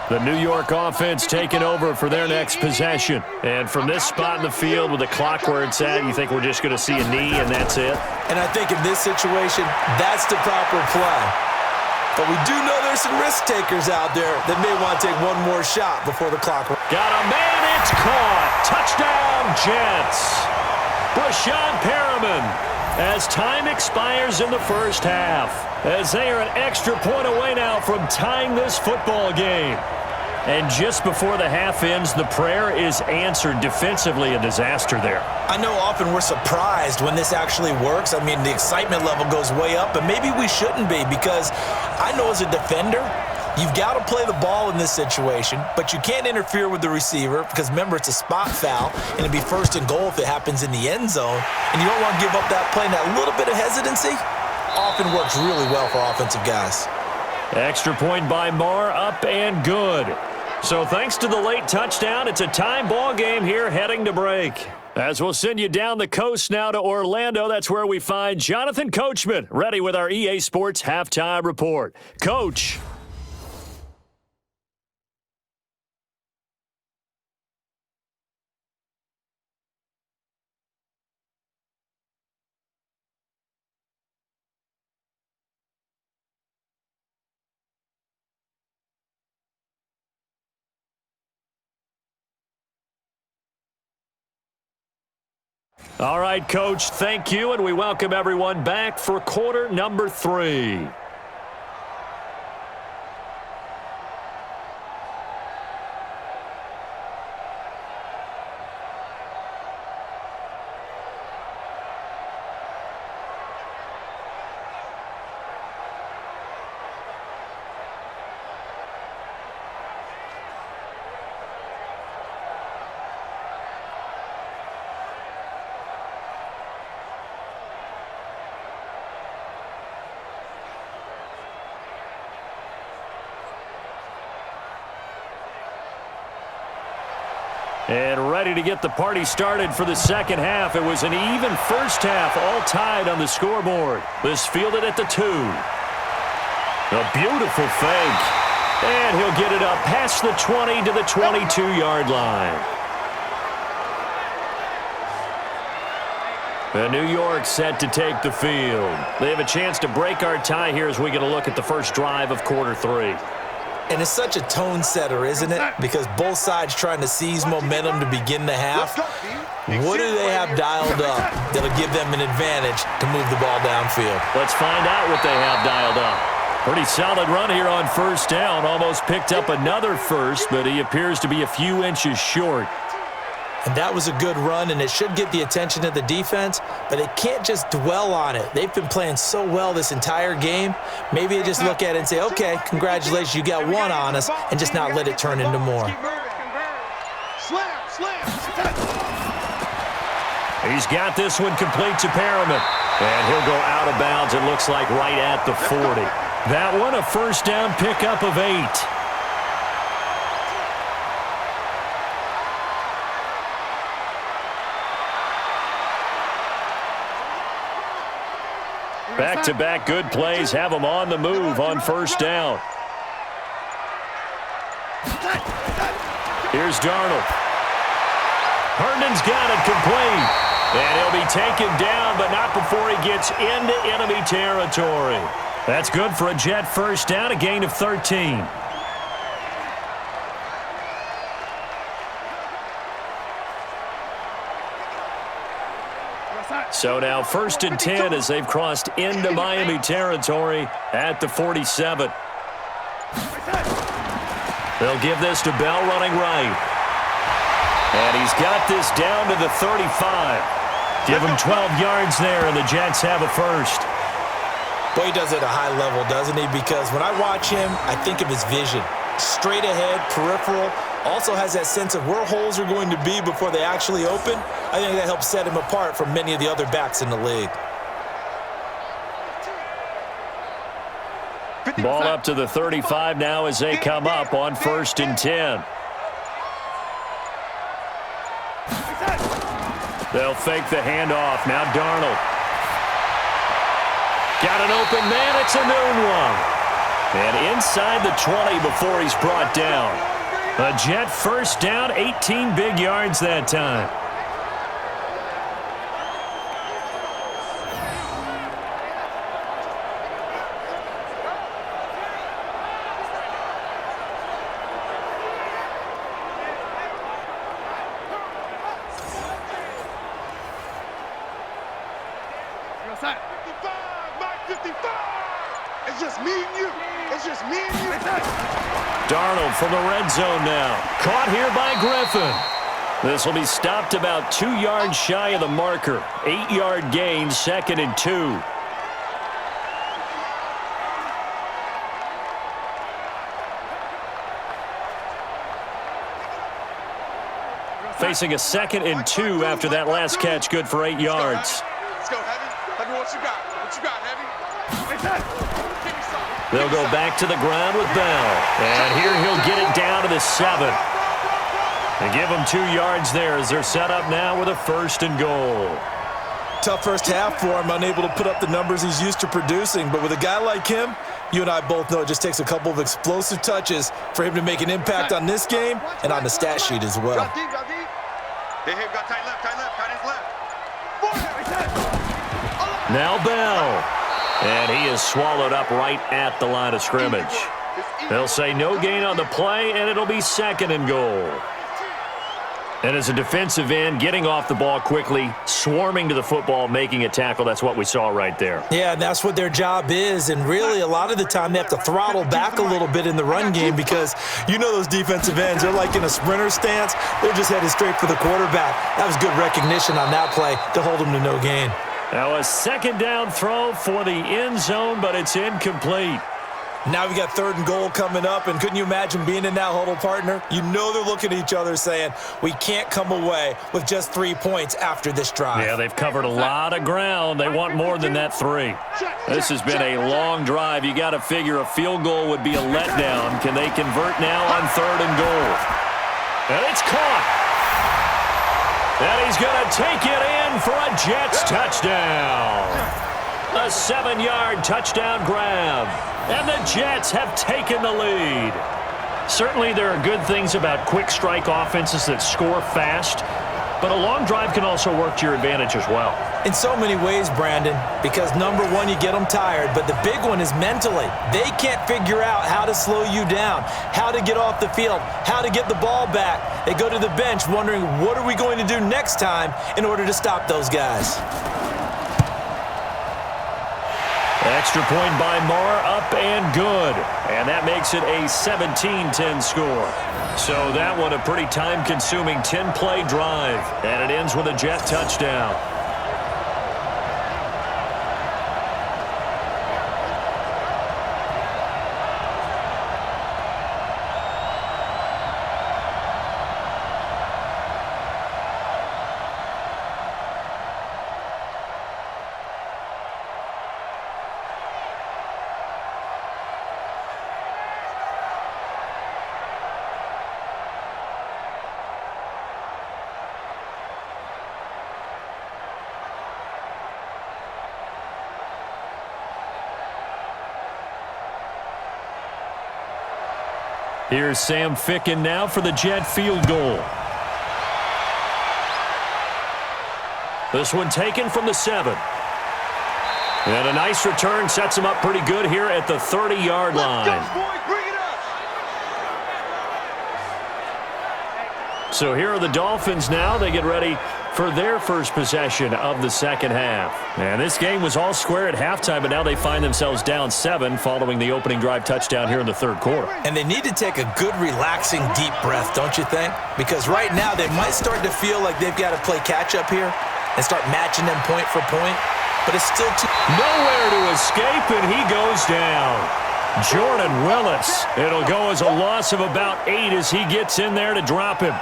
S3: The New York offense taking over for their next possession. And from this spot in the field with the clock where it's at, you think we're just going to see a knee and that's it?
S6: And I think in this situation, that's the proper play. But we do know there's some risk takers out there that may want to take one more shot before the clock.
S3: Got a man, it's caught. Touchdown, Jets. Brashawn Perriman as time expires in the first half, as they are an extra point away now from tying this football game. And just before the half ends, the prayer is answered. Defensively, a disaster there.
S6: I know often we're surprised when this actually works. I mean, the excitement level goes way up, but maybe we shouldn't be, because I know as a defender, you've got to play the ball in this situation, but you can't interfere with the receiver because, remember, it's a spot foul, and it'd be 1st and goal if it happens in the end zone, and you don't want to give up that play. And that little bit of hesitancy often works really well for offensive guys.
S3: Extra point by Marr, up and good. So thanks to the late touchdown, it's a tie ball game here heading to break. As we'll send you down the coast now to Orlando, that's where we find Jonathan Coachman, ready with our EA Sports Halftime Report. Coach. All right, Coach, thank you, and we welcome everyone back for quarter number 3. And ready to get the party started for the second half. It was an even first half, all tied on the scoreboard. This fielded at the 2. A beautiful fake. And he'll get it up past the 20 to the 22-yard line. And New York set to take the field. They have a chance to break our tie here as we get a look at the first drive of quarter 3.
S6: And it's such a tone setter, isn't it? Because both sides trying to seize momentum to begin the half. What do they have dialed up that'll give them an advantage to move the ball downfield?
S3: Let's find out what they have dialed up. Pretty solid run here on first down. Almost picked up another first, but he appears to be a few inches short.
S6: And that was a good run, and it should get the attention of the defense, but they can't just dwell on it. They've been playing so well this entire game. Maybe they just look at it and say, okay, congratulations, you got one on us, and just not let it turn into more.
S3: He's got this one complete to Perriman. And he'll go out of bounds, it looks like, right at the 40. That one a first down pickup of 8. Back-to-back good plays have them on the move on first down. Here's Darnold. Herndon's got it complete. And he'll be taken down, but not before he gets into enemy territory. That's good for a Jet first down, a gain of 13. So now 1st and 10 as they've crossed into Miami territory at the 47. They'll give this to Bell running right. And he's got this down to the 35. Give him 12 yards there, and the Jets have a first.
S6: Boy, he does it at a high level, doesn't he? Because when I watch him, I think of his vision. Straight ahead, peripheral. Also has that sense of where holes are going to be before they actually open. I think that helps set him apart from many of the other backs in the league.
S3: Ball up to the 35 now as they come up on 1st and 10. They'll fake the handoff. Now Darnold. Got an open man. It's a noon one. And inside the 20 before he's brought down. A Jet first down, 18 big yards that time.
S5: It's just me and you. It's just me and you.
S3: Darnold from the red zone now. Caught here by Griffin. This will be stopped about 2 yards shy of the marker. 8-yard gain, 2nd and 2. Facing a 2nd and 2 after that last catch, good for 8 yards.
S5: Let's go, Heavy. Heavy, what you got? What you got, Heavy?
S3: They'll go back to the ground with Bell. And here he'll get it down to the 7. And give him 2 yards there as they're set up now with a 1st and goal.
S4: Tough first half for him, unable to put up the numbers he's used to producing. But with a guy like him, you and I both know it just takes a couple of explosive touches for him to make an impact on this game and on the stat sheet as well.
S5: Drop deep, drop deep. Hey, got tight left, tight his left.
S3: Now Bell. And he is swallowed up right at the line of scrimmage. They'll say no gain on the play, and it'll be 2nd and goal. And as a defensive end, getting off the ball quickly, swarming to the football, making a tackle, that's what we saw right there.
S6: Yeah, and that's what their job is. And really, a lot of the time, they have to throttle back a little bit in the run game because you know those defensive ends, they're like in a sprinter stance. They're just headed straight for the quarterback. That was good recognition on that play to hold them to no gain.
S3: Now a 2nd down throw for the end zone, but it's incomplete.
S4: Now we got 3rd and goal coming up, and couldn't you imagine being in that huddle, partner? You know they're looking at each other saying, we can't come away with just 3 points after this drive.
S3: Yeah, they've covered a lot of ground. They want more than that 3. This has been a long drive. You got to figure a field goal would be a letdown. Can they convert now on 3rd and goal? And it's caught. And he's going to take it in for a Jets touchdown. A 7-yard touchdown grab. And the Jets have taken the lead. Certainly there are good things about quick strike offenses that score fast, but a long drive can also work to your advantage as well.
S6: In so many ways, Brandon, because number one, you get them tired, but the big one is mentally. They can't figure out how to slow you down, how to get off the field, how to get the ball back. They go to the bench wondering, what are we going to do next time in order to stop those guys?
S3: Extra point by Marr, up and good. And that makes it a 17-10 score. So that one a pretty time-consuming 10-play drive. And it ends with a Jet touchdown. Here's Sam Ficken now for the Jet field goal. This one taken from the 7. And a nice return sets him up pretty good here at the 30-yard line.
S5: Let's go, boy. Bring it up.
S3: So here are the Dolphins now. They get ready for their first possession of the second half. And this game was all square at halftime, but now they find themselves down 7 following the opening drive touchdown here in the third quarter.
S6: And they need to take a good, relaxing, deep breath, don't you think? Because right now they might start to feel like they've got to play catch-up here and start matching them point for point, but it's still too...
S3: Nowhere to escape, and he goes down. Jordan Willis. It'll go as a loss of about 8 as he gets in there to drop him.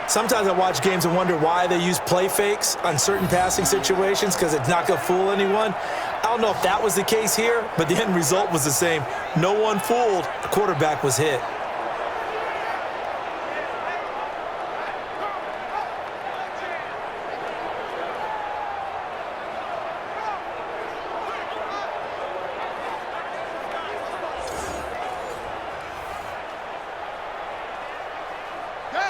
S6: Sometimes I watch games and wonder why they use play fakes on certain passing situations because it's not going to fool anyone. I don't know if that was the case here, but the end result was the same. No one fooled. The quarterback was hit.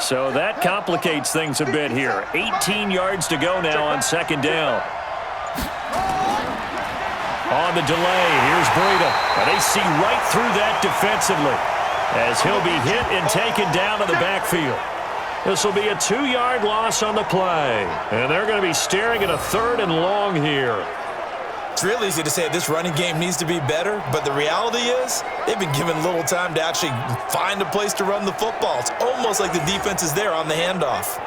S3: So that complicates things a bit here. 18 yards to go now on second down. On the delay, here's Breida. And they see right through that defensively as he'll be hit and taken down to the backfield. This will be a 2-yard loss on the play. And they're going to be staring at a 3rd and long here.
S6: It's real easy to say this running game needs to be better, but the reality is they've been given little time to actually find a place to run the football. It's almost like the defense is there on the handoff.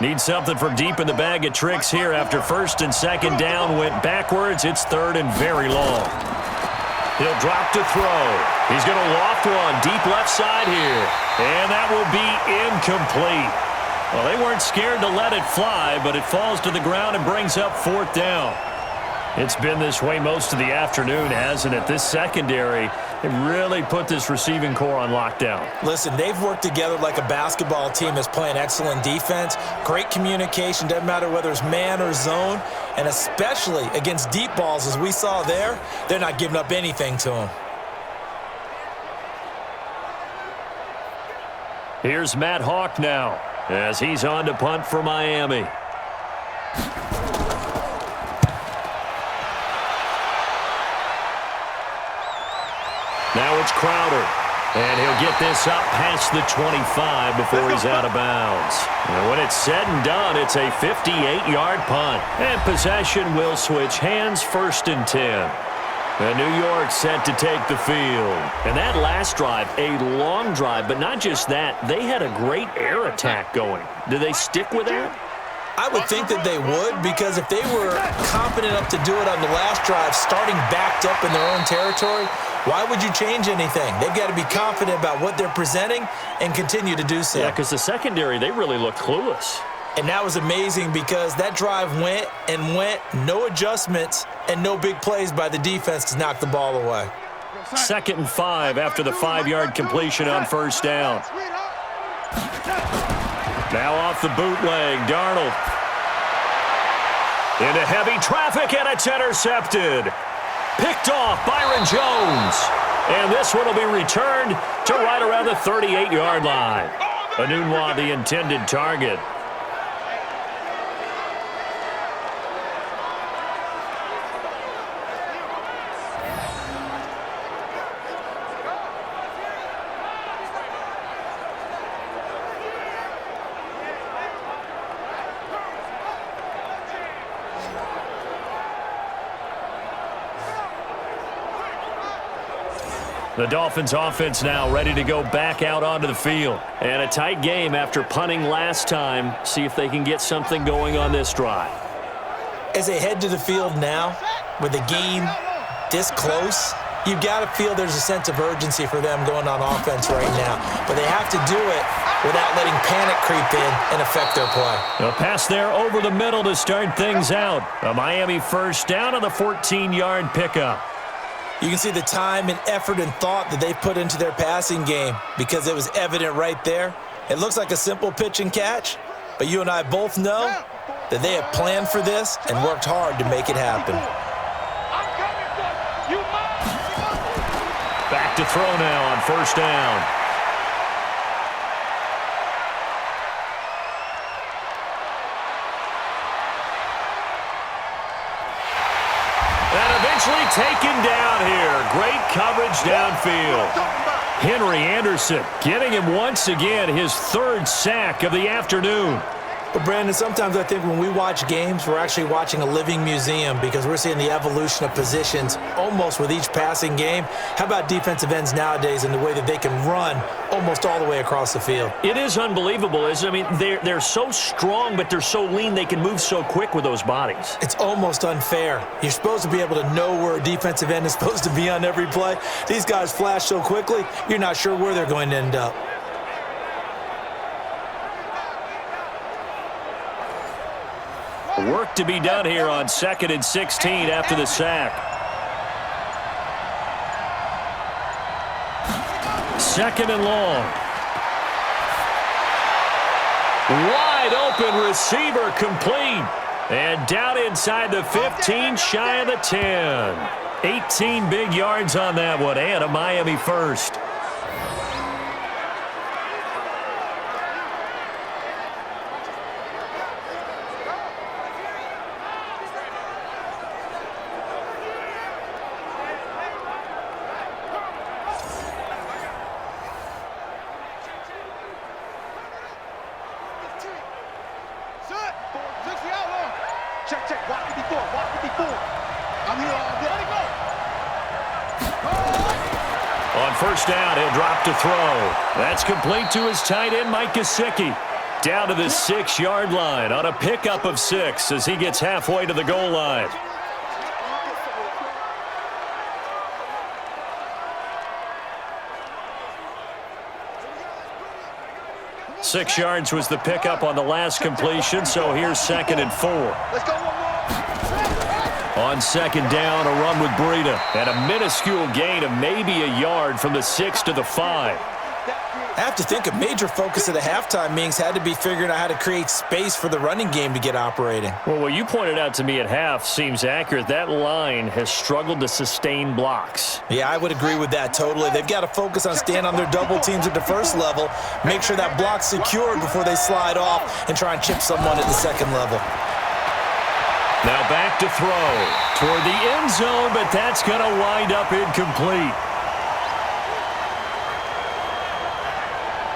S3: Need something from deep in the bag of tricks here after first and second down went backwards. It's 3rd and very long. He'll drop to throw. He's going to loft one deep left side here. And that will be incomplete. Well, they weren't scared to let it fly, but it falls to the ground and brings up 4th down. It's been this way most of the afternoon, hasn't it? This secondary, it really put this receiving core on lockdown.
S6: Listen, they've worked together like a basketball team that's playing excellent defense. Great communication, doesn't matter whether it's man or zone. And especially against deep balls, as we saw there, they're not giving up anything to them.
S3: Here's Matt Hawk now as he's on to punt for Miami. Now it's Crowder, and he'll get this up past the 25 before he's out of bounds. And when it's said and done, it's a 58-yard punt. And possession will switch hands, 1st and 10. And New York set to take the field. And that last drive, a long drive, but not just that. They had a great air attack going. Do they stick with that?
S6: I would think that they would, because if they were confident enough to do it on the last drive, starting backed up in their own territory, why would you change anything? They've got to be confident about what they're presenting and continue to do so.
S3: Yeah, because the secondary, they really looked clueless.
S6: And that was amazing because that drive went and went, no adjustments and no big plays by the defense to knock the ball away.
S3: 2nd and 5 after the 5-yard completion on first down. Now off the bootleg, Darnold. Into heavy traffic, and it's intercepted. Picked off Byron Jones. And this one will be returned to right around the 38-yard line. Anunwa, the intended target. The Dolphins offense now ready to go back out onto the field. And a tight game after punting last time. See if they can get something going on this drive.
S6: As they head to the field now, with the game this close, you've got to feel there's a sense of urgency for them going on offense right now. But they have to do it without letting panic creep in and affect their play.
S3: A pass there over the middle to start things out. A Miami first down on the 14-yard pickup.
S6: You can see the time and effort and thought that they put into their passing game because it was evident right there. It looks like a simple pitch and catch, but you and I both know that they have planned for this and worked hard to make it happen.
S3: Back to throw now on first down. And eventually taken down here. Great coverage downfield. Henry Anderson getting him once again his third sack of the afternoon.
S6: But, Brandon, sometimes I think when we watch games, we're actually watching a living museum because we're seeing the evolution of positions almost with each passing game. How about defensive ends nowadays and the way that they can run almost all the way across the field?
S3: It is unbelievable, isn't it? I mean, they're so strong, but they're so lean they can move so quick with those bodies.
S6: It's almost unfair. You're supposed to be able to know where a defensive end is supposed to be on every play. These guys flash so quickly, you're not sure where they're going to end up.
S3: Work to be done here on 2nd and 16 after the sack. 2nd and long. Wide open receiver complete. And down inside the 15, shy of the 10. 18 big yards on that one, and a Miami first.
S5: Check. Watch 54. I'm here all day. Let it go.
S3: On first down, he'll drop to throw. That's complete to his tight end, Mike Gesicki. Down to the 6-yard line on a pickup of 6 as he gets halfway to the goal line. Six yards was the pickup on the last completion, so here's 2nd and 4.
S5: Let's go one more.
S3: On 2nd down, a run with Breida, and a minuscule gain of maybe a yard from the 6 to the 5.
S6: I have to think a major focus of the halftime meetings had to be figuring out how to create space for the running game to get operating.
S3: Well, what you pointed out to me at half seems accurate. That line has struggled to sustain blocks.
S6: Yeah, I would agree with that totally. They've got to focus on staying on their double teams at the first level, make sure that block's secured before they slide off and try and chip someone at the second level.
S3: Now back to throw toward the end zone, but that's going to wind up incomplete.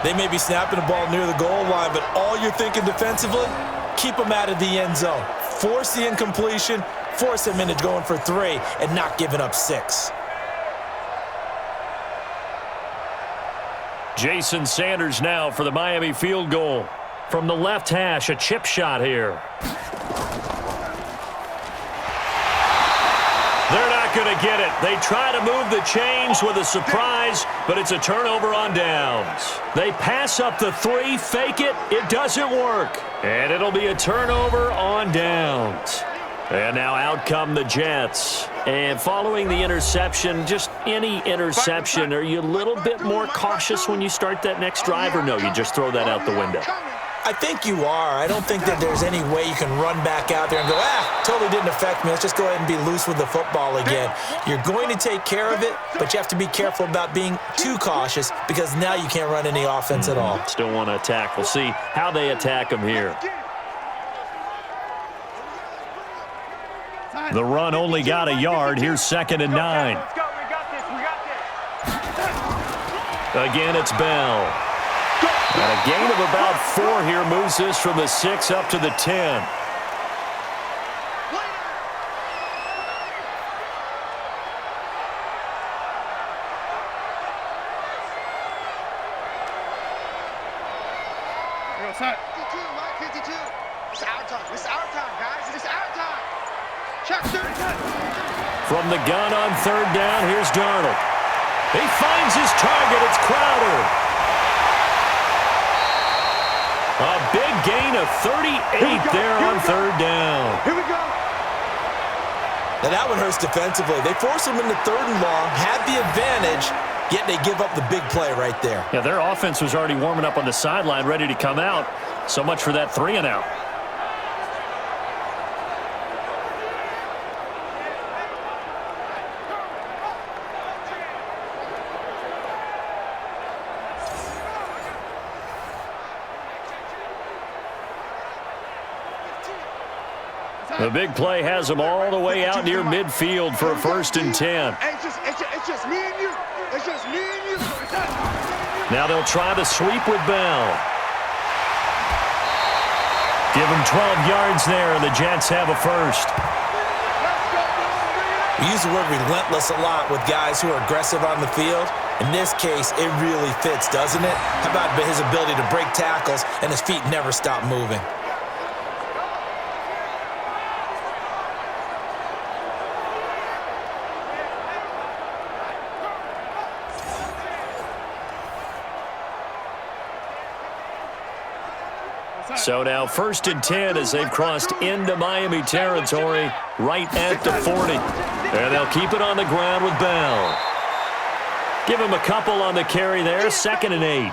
S6: They may be snapping the ball near the goal line, but all you're thinking defensively, keep them out of the end zone. Force the incompletion, force them into going for 3, and not giving up 6.
S3: Jason Sanders now for the Miami field goal. From the left hash, a chip shot here. They're not going to get it. They try to move the chains with a surprise, but it's a turnover on downs. They pass up the 3, fake it. It doesn't work. And it'll be a turnover on downs. And now out come the Jets. And following the interception, just any interception, are you a little bit more cautious when you start that next drive, or no, you just throw that out the window?
S6: I think you are. I don't think that there's any way you can run back out there and go, totally didn't affect me. Let's just go ahead and be loose with the football again. You're going to take care of it, but you have to be careful about being too cautious because now you can't run any offense at all.
S3: Still want to attack. We'll see how they attack them here. The run only got a yard. Here's 2nd and 9.
S5: Let's go. We got this.
S3: Again, it's Bell. And a gain of about 4 here moves this from the 6 up to the 10.
S5: Right, 52. It's our time. It's our time, guys. It's our time. Check 30.
S3: From the gun on 3rd down, here's Darnold. He finds his target. It's Crowder. A big gain of 38 there on 3rd down.
S5: Here we go.
S6: Now that one hurts defensively. They force them into 3rd and long, had the advantage, yet they give up the big play right there.
S3: Yeah, their offense was already warming up on the sideline, ready to come out. So much for that 3-and-out. The big play has them all the way out near midfield for a 1st and 10.
S5: It's just me and you. It's just me and you.
S3: Now they'll try the sweep with Bell. Give him 12 yards there, and the Jets have a 1st.
S6: We use the word relentless a lot with guys who are aggressive on the field. In this case, it really fits, doesn't it? How about his ability to break tackles and his feet never stop moving?
S3: So now 1st and 10 as they've crossed into Miami territory right at the 40. And they'll keep it on the ground with Bell. Give him a couple on the carry there, 2nd and 8.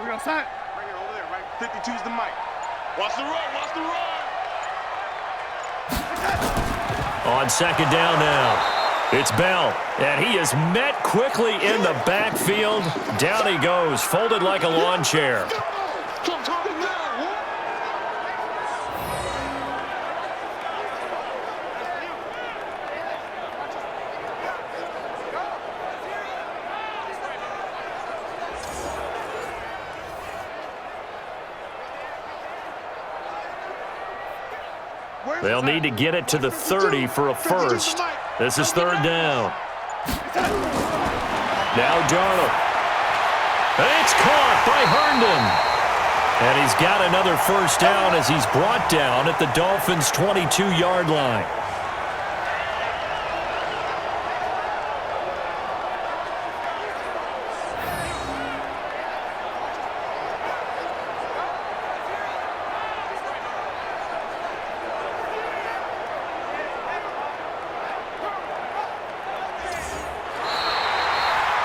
S5: We're going to sign. Bring it over there, right? 52's the mic. Watch the run, watch the run.
S3: On 2nd down now. It's Bell, and he is met quickly in the backfield. Down he goes, folded like a lawn chair. They'll need to get it to the 30 for a 1st. This is 3rd down. Now Darnold. And it's caught by Herndon. And he's got another 1st down as he's brought down at the Dolphins' 22-yard line.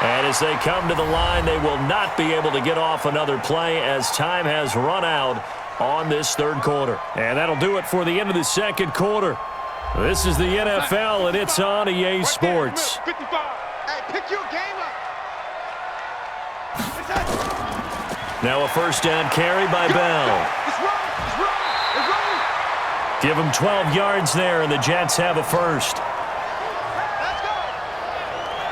S3: And as they come to the line, they will not be able to get off another play as time has run out on this 3rd quarter. And that'll do it for the end of the 2nd quarter. This is the NFL, and it's on EA Sports.
S5: 55. Hey, pick your game up.
S3: Now a 1st down carry by Bell.
S5: It's running.
S3: Give him 12 yards there, and the Jets have a 1st.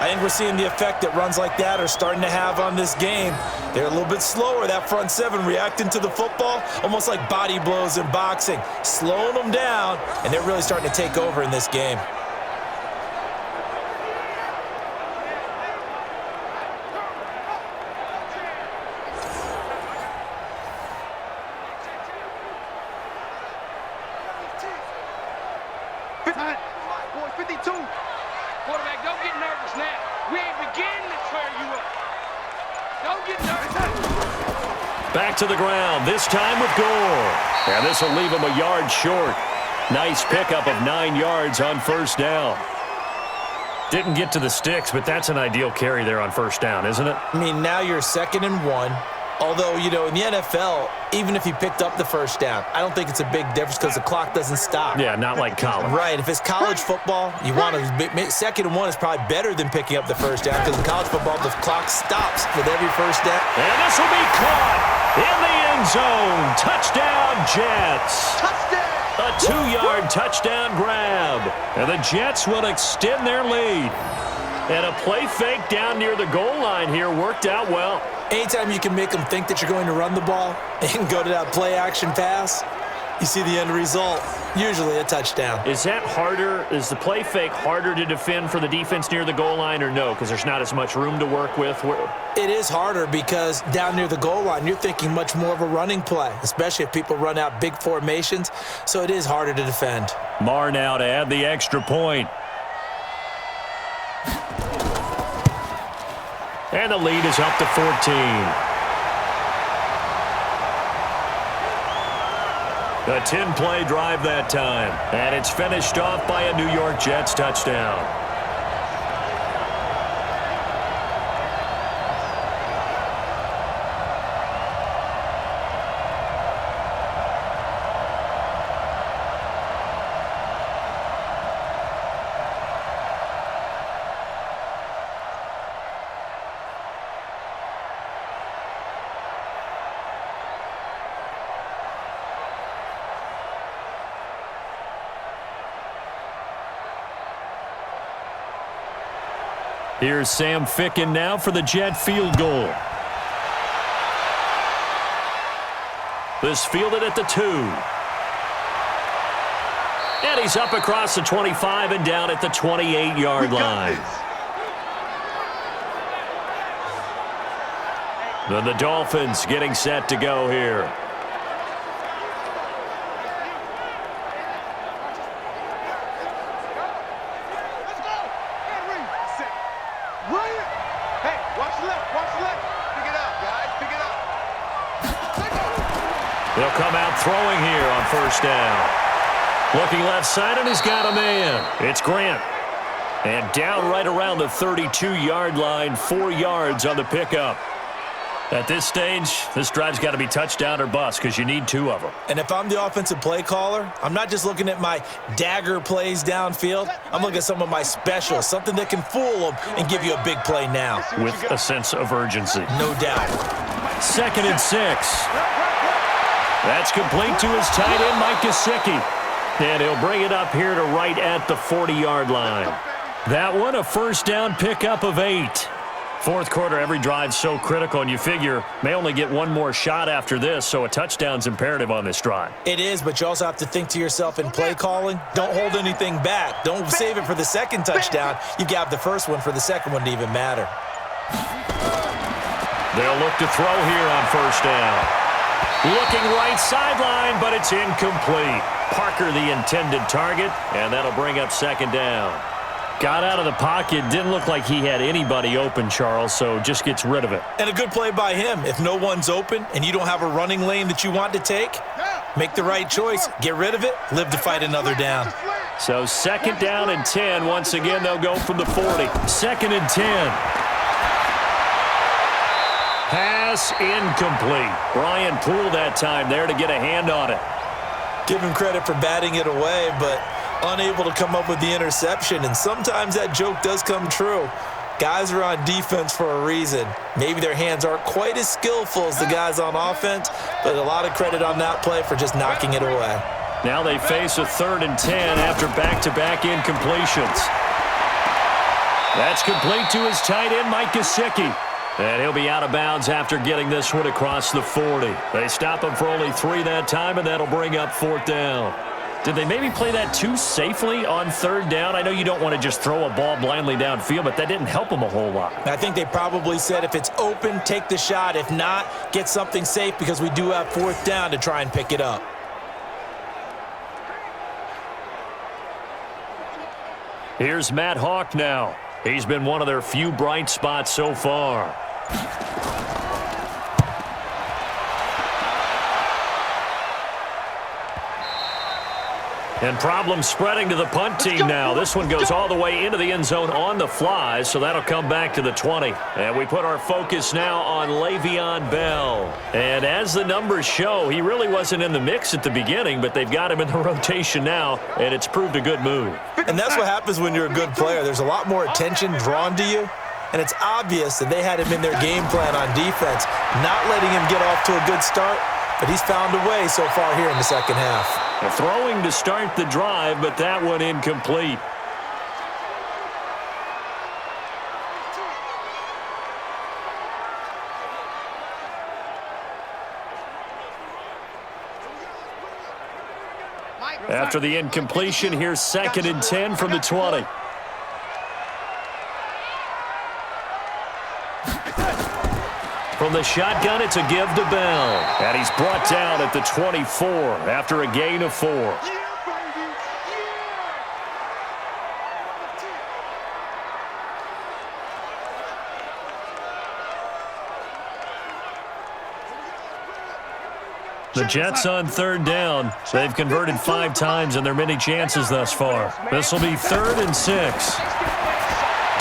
S6: I think we're seeing the effect that runs like that are starting to have on this game. They're a little bit slower, that front 7, reacting to the football, almost like body blows in boxing, slowing them down, and they're really starting to take over in this game.
S5: Boy, 52. Quarterback, don't get nervous now. We ain't beginning to tear you up. Don't get nervous.
S3: Back to the ground, this time with Gore. And this will leave him a yard short. Nice pickup of 9 yards on 1st down. Didn't get to the sticks, but that's an ideal carry there on 1st down, isn't it?
S6: I mean, now you're 2nd and 1. Although, you know, in the NFL, even if you picked up the 1st down, I don't think it's a big difference because the clock doesn't stop.
S3: Yeah, not like college.
S6: Right. If it's college football, you want to 2nd and 1 is probably better than picking up the 1st down because in college football, the clock stops with every 1st down.
S3: And this will be caught in the end zone. Touchdown, Jets.
S5: Touchdown.
S3: A 2-yard touchdown grab. And the Jets will extend their lead. And a play fake down near the goal line here worked out well.
S6: Anytime you can make them think that you're going to run the ball and go to that play-action pass, you see the end result, usually a touchdown.
S3: Is that harder? Is the play fake harder to defend for the defense near the goal line or no? Because there's not as much room to work with?
S6: It is harder because down near the goal line, you're thinking much more of a running play, especially if people run out big formations. So it is harder to defend.
S3: Marr now to add the extra point. And the lead is up to 14. A 10-play drive that time. And it's finished off by a New York Jets touchdown. Here's Sam Ficken now for the Jet field goal. This fielded at the 2. And he's up across the 25 and down at the 28-yard line. Then the Dolphins getting set to go here. They'll come out throwing here on first down. Looking left side, and he's got a man. It's Grant. And down right around the 32-yard line, 4 yards on the pickup. At this stage, this drive's got to be touchdown or bust because you need 2 of them.
S6: And if I'm the offensive play caller, I'm not just looking at my dagger plays downfield. I'm looking at some of my specials, something that can fool them and give you a big play now.
S3: With a sense of urgency.
S6: No doubt.
S3: 2nd and 6. That's complete to his tight end, Mike Gesicki. And he'll bring it up here to right at the 40-yard line. That one, a first down pickup of 8. Fourth quarter, every drive's so critical, and you figure may only get one more shot after this, so a touchdown's imperative on this drive.
S6: It is, but you also have to think to yourself in play calling, don't hold anything back. Don't save it for the second touchdown. You've got the first one for the second one to even matter.
S3: They'll look to throw here on first down. Looking right sideline, but it's incomplete. Parker the intended target, and that'll bring up second down. Got out of the pocket. Didn't look like he had anybody open, Charles, so just gets rid of it.
S6: And a good play by him. If no one's open and you don't have a running lane that you want to take, make the right choice. Get rid of it. Live to fight another down.
S3: So 2nd down and 10. Once again, they'll go from the 40. 2nd and 10. Pass incomplete. Brian Poole that time there to get a hand on it.
S6: Give him credit for batting it away, but unable to come up with the interception. And sometimes that joke does come true. Guys are on defense for a reason. Maybe their hands aren't quite as skillful as the guys on offense, but a lot of credit on that play for just knocking it away.
S3: Now they face a 3rd and 10 after back-to-back incompletions. That's complete to his tight end, Mike Gesicki. And he'll be out of bounds after getting this one across the 40. They stop him for only 3 that time, and that'll bring up 4th down. Did they maybe play that too safely on 3rd down? I know you don't want to just throw a ball blindly downfield, but that didn't help them a whole lot.
S6: I think they probably said if it's open, take the shot. If not, get something safe because we do have 4th down to try and pick it up.
S3: Here's Matt Hawk now. He's been one of their few bright spots so far. And problems spreading to the punt team now. This one goes all the way into the end zone on the fly, so that'll come back to the 20. And we put our focus now on Le'Veon Bell. And as the numbers show, he really wasn't in the mix at the beginning, but they've got him in the rotation now, and it's proved a good move.
S6: And that's what happens when you're a good player. There's a lot more attention drawn to you, and it's obvious that they had him in their game plan on defense, not letting him get off to a good start, but he's found a way so far here in the second half.
S3: Throwing to start the drive, but that one incomplete. After the incompletion, here's 2nd and 10 from the 20. From the shotgun, it's a give to Bell. And he's brought down at the 24 after a gain of 4. The Jets on third down. They've converted 5 times in their many chances thus far. This will be 3rd and 6.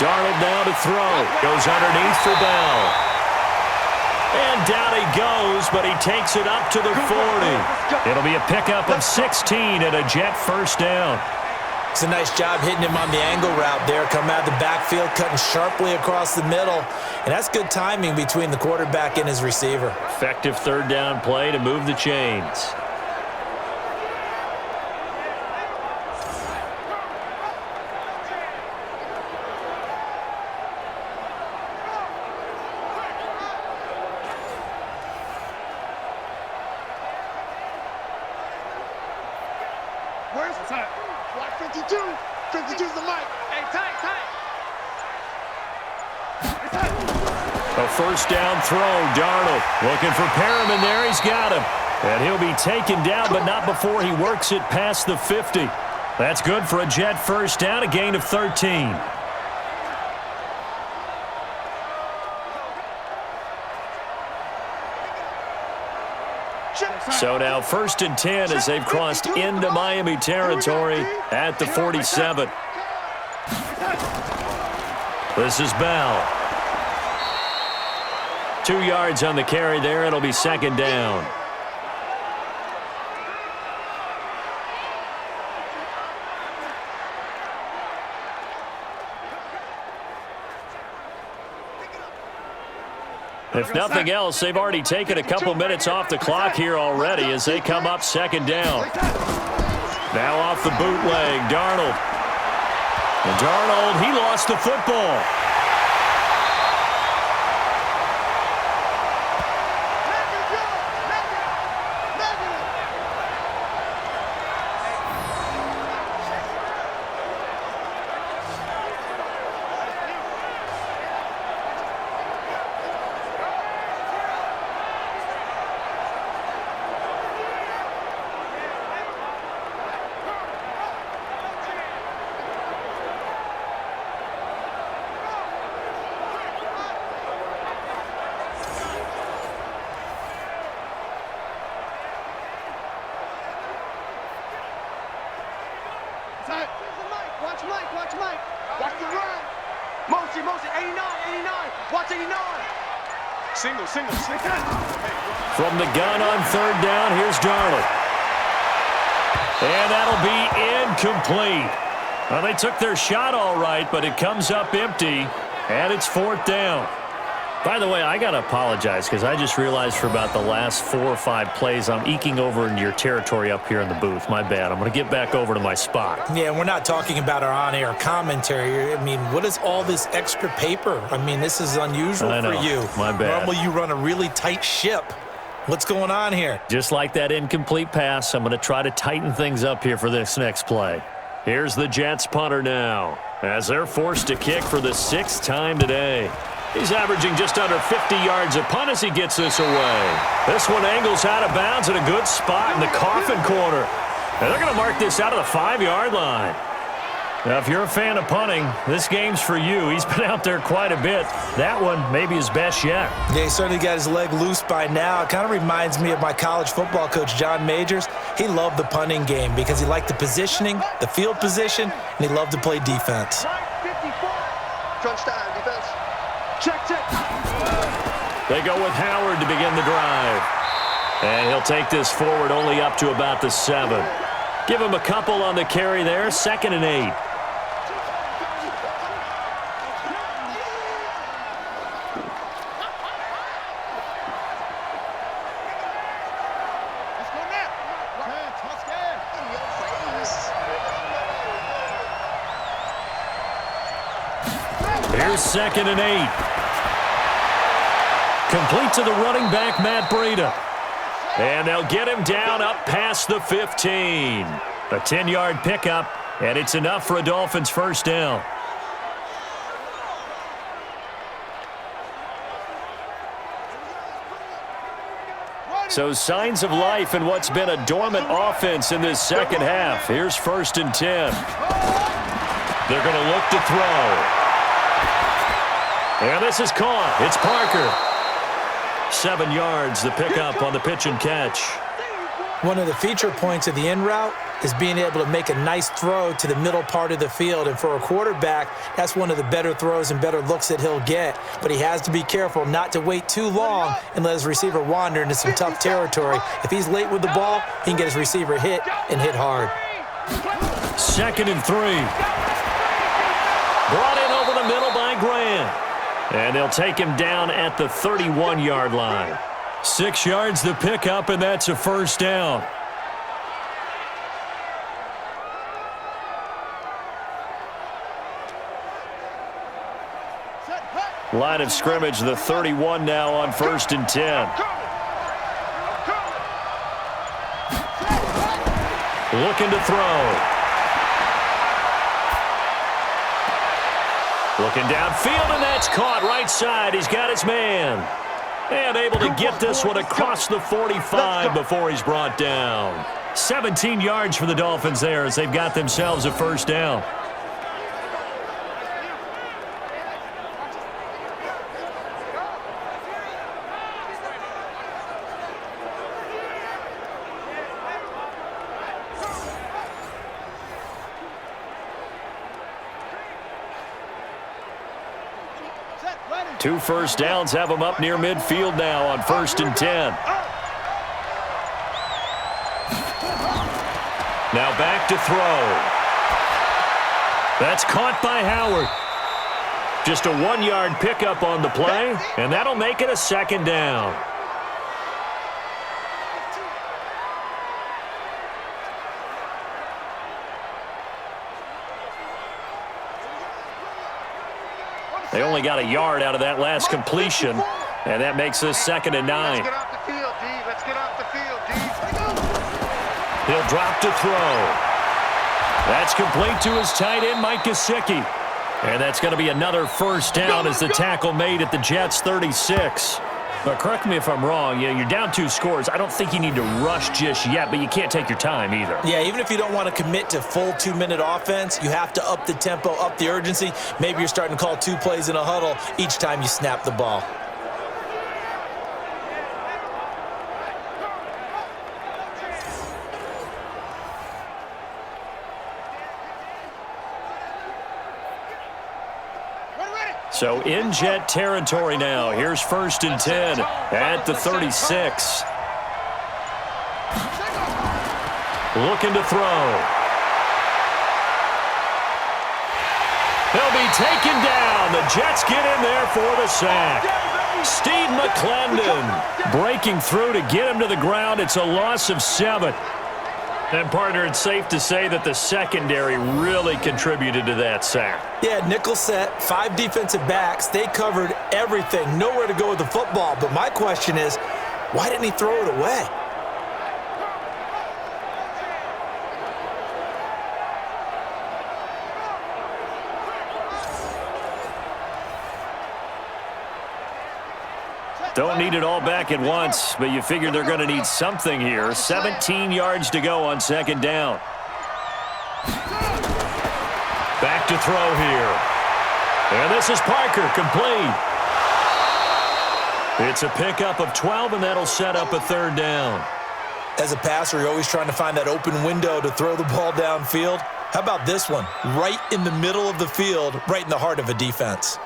S3: Darnold now to throw. Goes underneath for Bell. And down he goes, but he takes it up to the 40. It'll be a pickup of 16 and a Jet first down.
S6: It's a nice job hitting him on the angle route there. Coming out of the backfield, cutting sharply across the middle. And that's good timing between the quarterback and his receiver.
S3: Effective third down play to move the chains.
S5: Where's the time? Block 52. 52's the mic. Hey, tight.
S3: A first down throw. Darnold looking for Perriman there. He's got him. And he'll be taken down, but not before he works it past the 50. That's good for a Jet first down, a gain of 13. So now 1st and 10 as they've crossed into Miami territory at the 47. This is Bell. 2 yards on the carry there. It'll be 2nd down. If nothing else, they've already taken a couple minutes off the clock here already as they come up 2nd down. Now off the bootleg, Darnold. And Darnold, he lost the football.
S5: Watch Mike. Watch the run. Motion, 89. Watch 89. Single.
S3: From the gun on 3rd down, here's Darnold. And that'll be incomplete. Well, they took their shot all right, but it comes up empty, and it's 4th down. By the way, I got to apologize because I just realized for about the last 4 or 5 plays, I'm eking over into your territory up here in the booth. My bad. I'm going to get back over to my spot.
S6: Yeah, we're not talking about our on-air commentary. I mean, what is all this extra paper? I mean, this is unusual for you.
S3: My bad.
S6: Normally you run a really tight ship. What's going on here?
S3: Just like that incomplete pass, I'm going to try to tighten things up here for this next play. Here's the Jets punter now as they're forced to kick for the 6th time today. He's averaging just under 50 yards a punt as he gets this away. This one angles out of bounds at a good spot in the coffin corner. And they're going to mark this out of the 5-yard line. Now, if you're a fan of punting, this game's for you. He's been out there quite a bit. That one maybe his best yet.
S6: Yeah, he certainly got his leg loose by now. It kind of reminds me of my college football coach, John Majors. He loved the punting game because he liked the positioning, the field position, and he loved to play defense.
S5: 54. Crunch time, defense. Check.
S3: They go with Howard to begin the drive. And he'll take this forward only up to about the 7. Give him a couple on the carry there. 2nd and 8. Here's 2nd and 8. Complete to the running back, Matt Breida. And they'll get him down up past the 15. A 10-yard pickup, and it's enough for a Dolphins first down. So signs of life in what's been a dormant offense in this second half. Here's 1st and 10. They're going to look to throw. And this is caught. It's Parker. 7 yards, the pickup on the pitch and catch.
S6: One of the feature points of the in route is being able to make a nice throw to the middle part of the field. And for a quarterback, that's one of the better throws and better looks that he'll get. But he has to be careful not to wait too long and let his receiver wander into some tough territory. If he's late with the ball, he can get his receiver hit and hit hard.
S3: 2nd and 3. Brought in over the middle by Grant. And they'll take him down at the 31-yard line. 6 yards to pick up, and that's a first down. Line of scrimmage, the 31 now on 1st and 10. Looking to throw. Looking downfield, and that's caught right side. He's got his man. And able to get this one across the 45 before he's brought down. 17 yards for the Dolphins there as they've got themselves a first down. Two first downs have them up near midfield now on 1st and 10. Now back to throw. That's caught by Howard. Just a 1-yard pickup on the play, and that'll make it a 2nd down. They only got a yard out of that last completion, and that makes this 2nd and 9.
S5: Let's get off the field, D. Let's get off the field, D.
S3: He'll drop to throw. That's complete to his tight end, Mike Gesicki. And that's going to be another first down as the tackle made at the Jets' 36. But correct me if I'm wrong, you're down 2 scores. I don't think you need to rush just yet, but you can't take your time either.
S6: Yeah, even if you don't want to commit to full 2-minute offense, you have to up the tempo, up the urgency. Maybe you're starting to call 2 plays in a huddle each time you snap the ball.
S3: So in Jet territory now. Here's 1st and 10 at the 36. Looking to throw. He'll be taken down. The Jets get in there for the sack. Steve McClendon breaking through to get him to the ground. It's a loss of 7. And, partner, it's safe to say that the secondary really contributed to that sack.
S6: Yeah, nickel set, 5 defensive backs. They covered everything. Nowhere to go with the football. But my question is, why didn't he throw it away?
S3: Don't need it all back at once, but you figure they're going to need something here. 17 yards to go on 2nd down. Back to throw here. And this is Parker, complete. It's a pickup of 12, and that'll set up a 3rd down.
S6: As a passer, you're always trying to find that open window to throw the ball downfield. How about this one? Right in the middle of the field, right in the heart of a defense.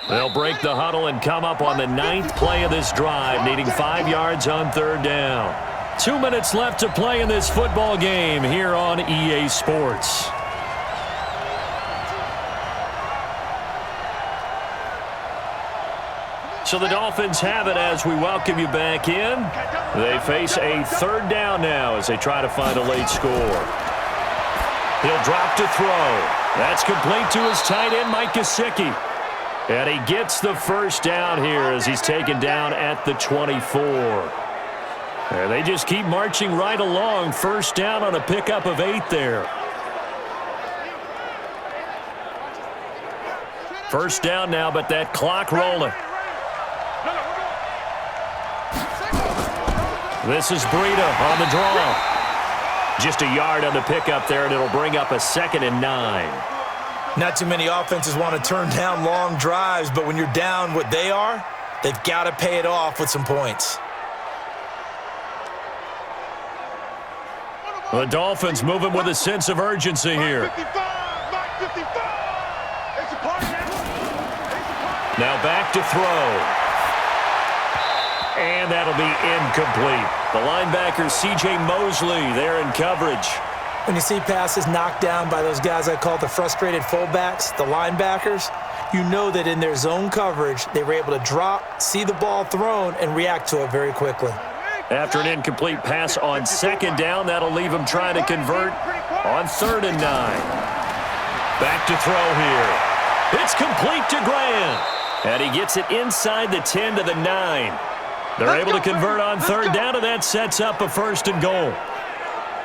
S3: They'll break the huddle and come up on the 9th play of this drive, needing 5 yards on 3rd down. 2 minutes left to play in this football game here on EA Sports. So the Dolphins have it as we welcome you back in. They face a 3rd down now as they try to find a late score. He'll drop to throw. That's complete to his tight end, Mike Gesicki. And he gets the first down here as he's taken down at the 24. And they just keep marching right along. First down on a pickup of 8 there. First down now, but that clock rolling. This is Breida on the draw. Just a yard on the pickup there, and it'll bring up a 2nd and 9.
S6: Not too many offenses want to turn down long drives, but when you're down what they are, they've got to pay it off with some points.
S3: The Dolphins moving with a sense of urgency here.
S5: 55, Mike 55. It's a party now.
S3: Now back to throw. And that'll be incomplete. The linebacker, C.J. Mosley, there in coverage.
S6: When you see passes knocked down by those guys I call the frustrated fullbacks, the linebackers, you know that in their zone coverage, they were able to drop, see the ball thrown, and react to it very quickly.
S3: After an incomplete pass on second down, that'll leave him trying to convert on 3rd and 9. Back to throw here. It's complete to Graham. And he gets it inside the 10 to the 9. They're able to convert on 3rd down, and that sets up a 1st and goal.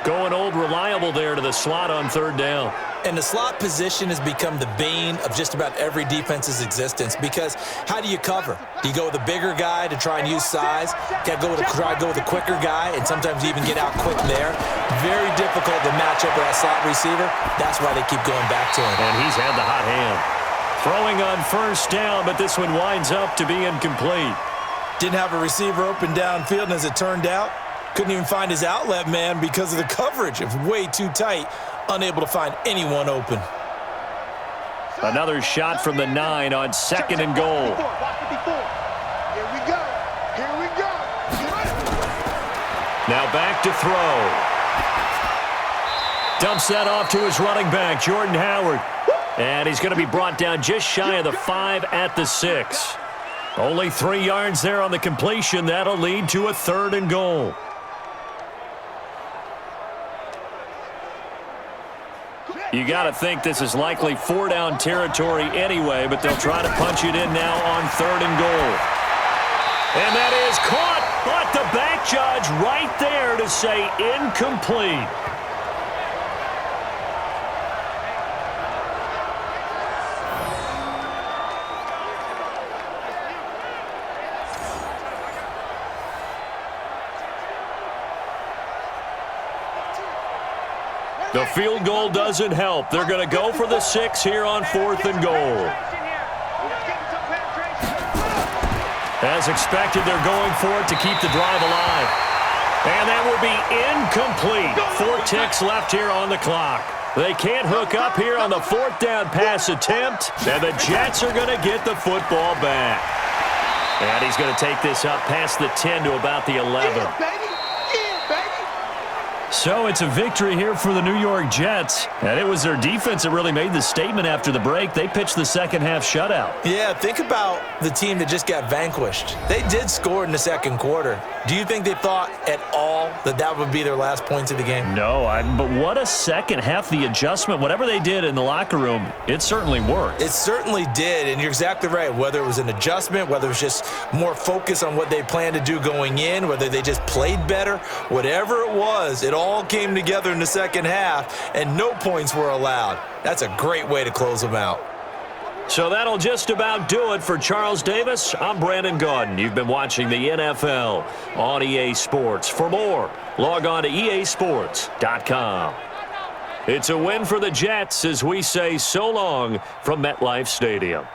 S3: Going old reliable there to the slot on 3rd down.
S6: And the slot position has become the bane of just about every defense's existence because how do you cover? Do you go with a bigger guy to try and use size? Got to try to go with a quicker guy, and sometimes you even get out quick there. Very difficult to match up with that slot receiver. That's why they keep going back to him.
S3: And he's had the hot hand. Throwing on 1st down, but this one winds up to be incomplete.
S4: Didn't have a receiver open downfield, and as it turned out, couldn't even find his outlet man because of the coverage. It was way too tight, unable to find anyone open.
S3: Another shot from the 9 on 2nd and goal.
S5: Here we go. Here we go.
S3: Now back to throw. Dumps that off to his running back, Jordan Howard. And he's going to be brought down just shy of the 5 at the 6. Only 3 yards there on the completion. That'll lead to a 3rd and goal. You got to think this is likely 4-down territory anyway, but they'll try to punch it in now on 3rd and goal. And that is caught, but the back judge right there to say incomplete. The field goal doesn't help. They're going to go for the 6 here on 4th and goal. As expected, they're going for it to keep the drive alive. And that will be incomplete. 4 ticks left here on the clock. They can't hook up here on the 4th down pass attempt, and the Jets are going to get the football back. And he's going to take this up past the 10 to about the 11. So it's a victory here for the New York Jets. And it was their defense that really made the statement after the break. They pitched the second-half shutout.
S6: Yeah, think about the team that just got vanquished. They did score in the 2nd quarter. Do you think they thought at all that that would be their last points of the game?
S3: No, but what a second half. The adjustment, whatever they did in the locker room, it certainly worked.
S6: It certainly did, and you're exactly right. Whether it was an adjustment, whether it was just more focus on what they planned to do going in, whether they just played better, whatever it was, it all came together in the 2nd half, and no points were allowed. That's a great way to close them out.
S3: So that'll just about do it for Charles Davis. I'm Brandon Gaudin. You've been watching the NFL on EA Sports. For more, log on to easports.com. It's a win for the Jets as we say so long from MetLife Stadium.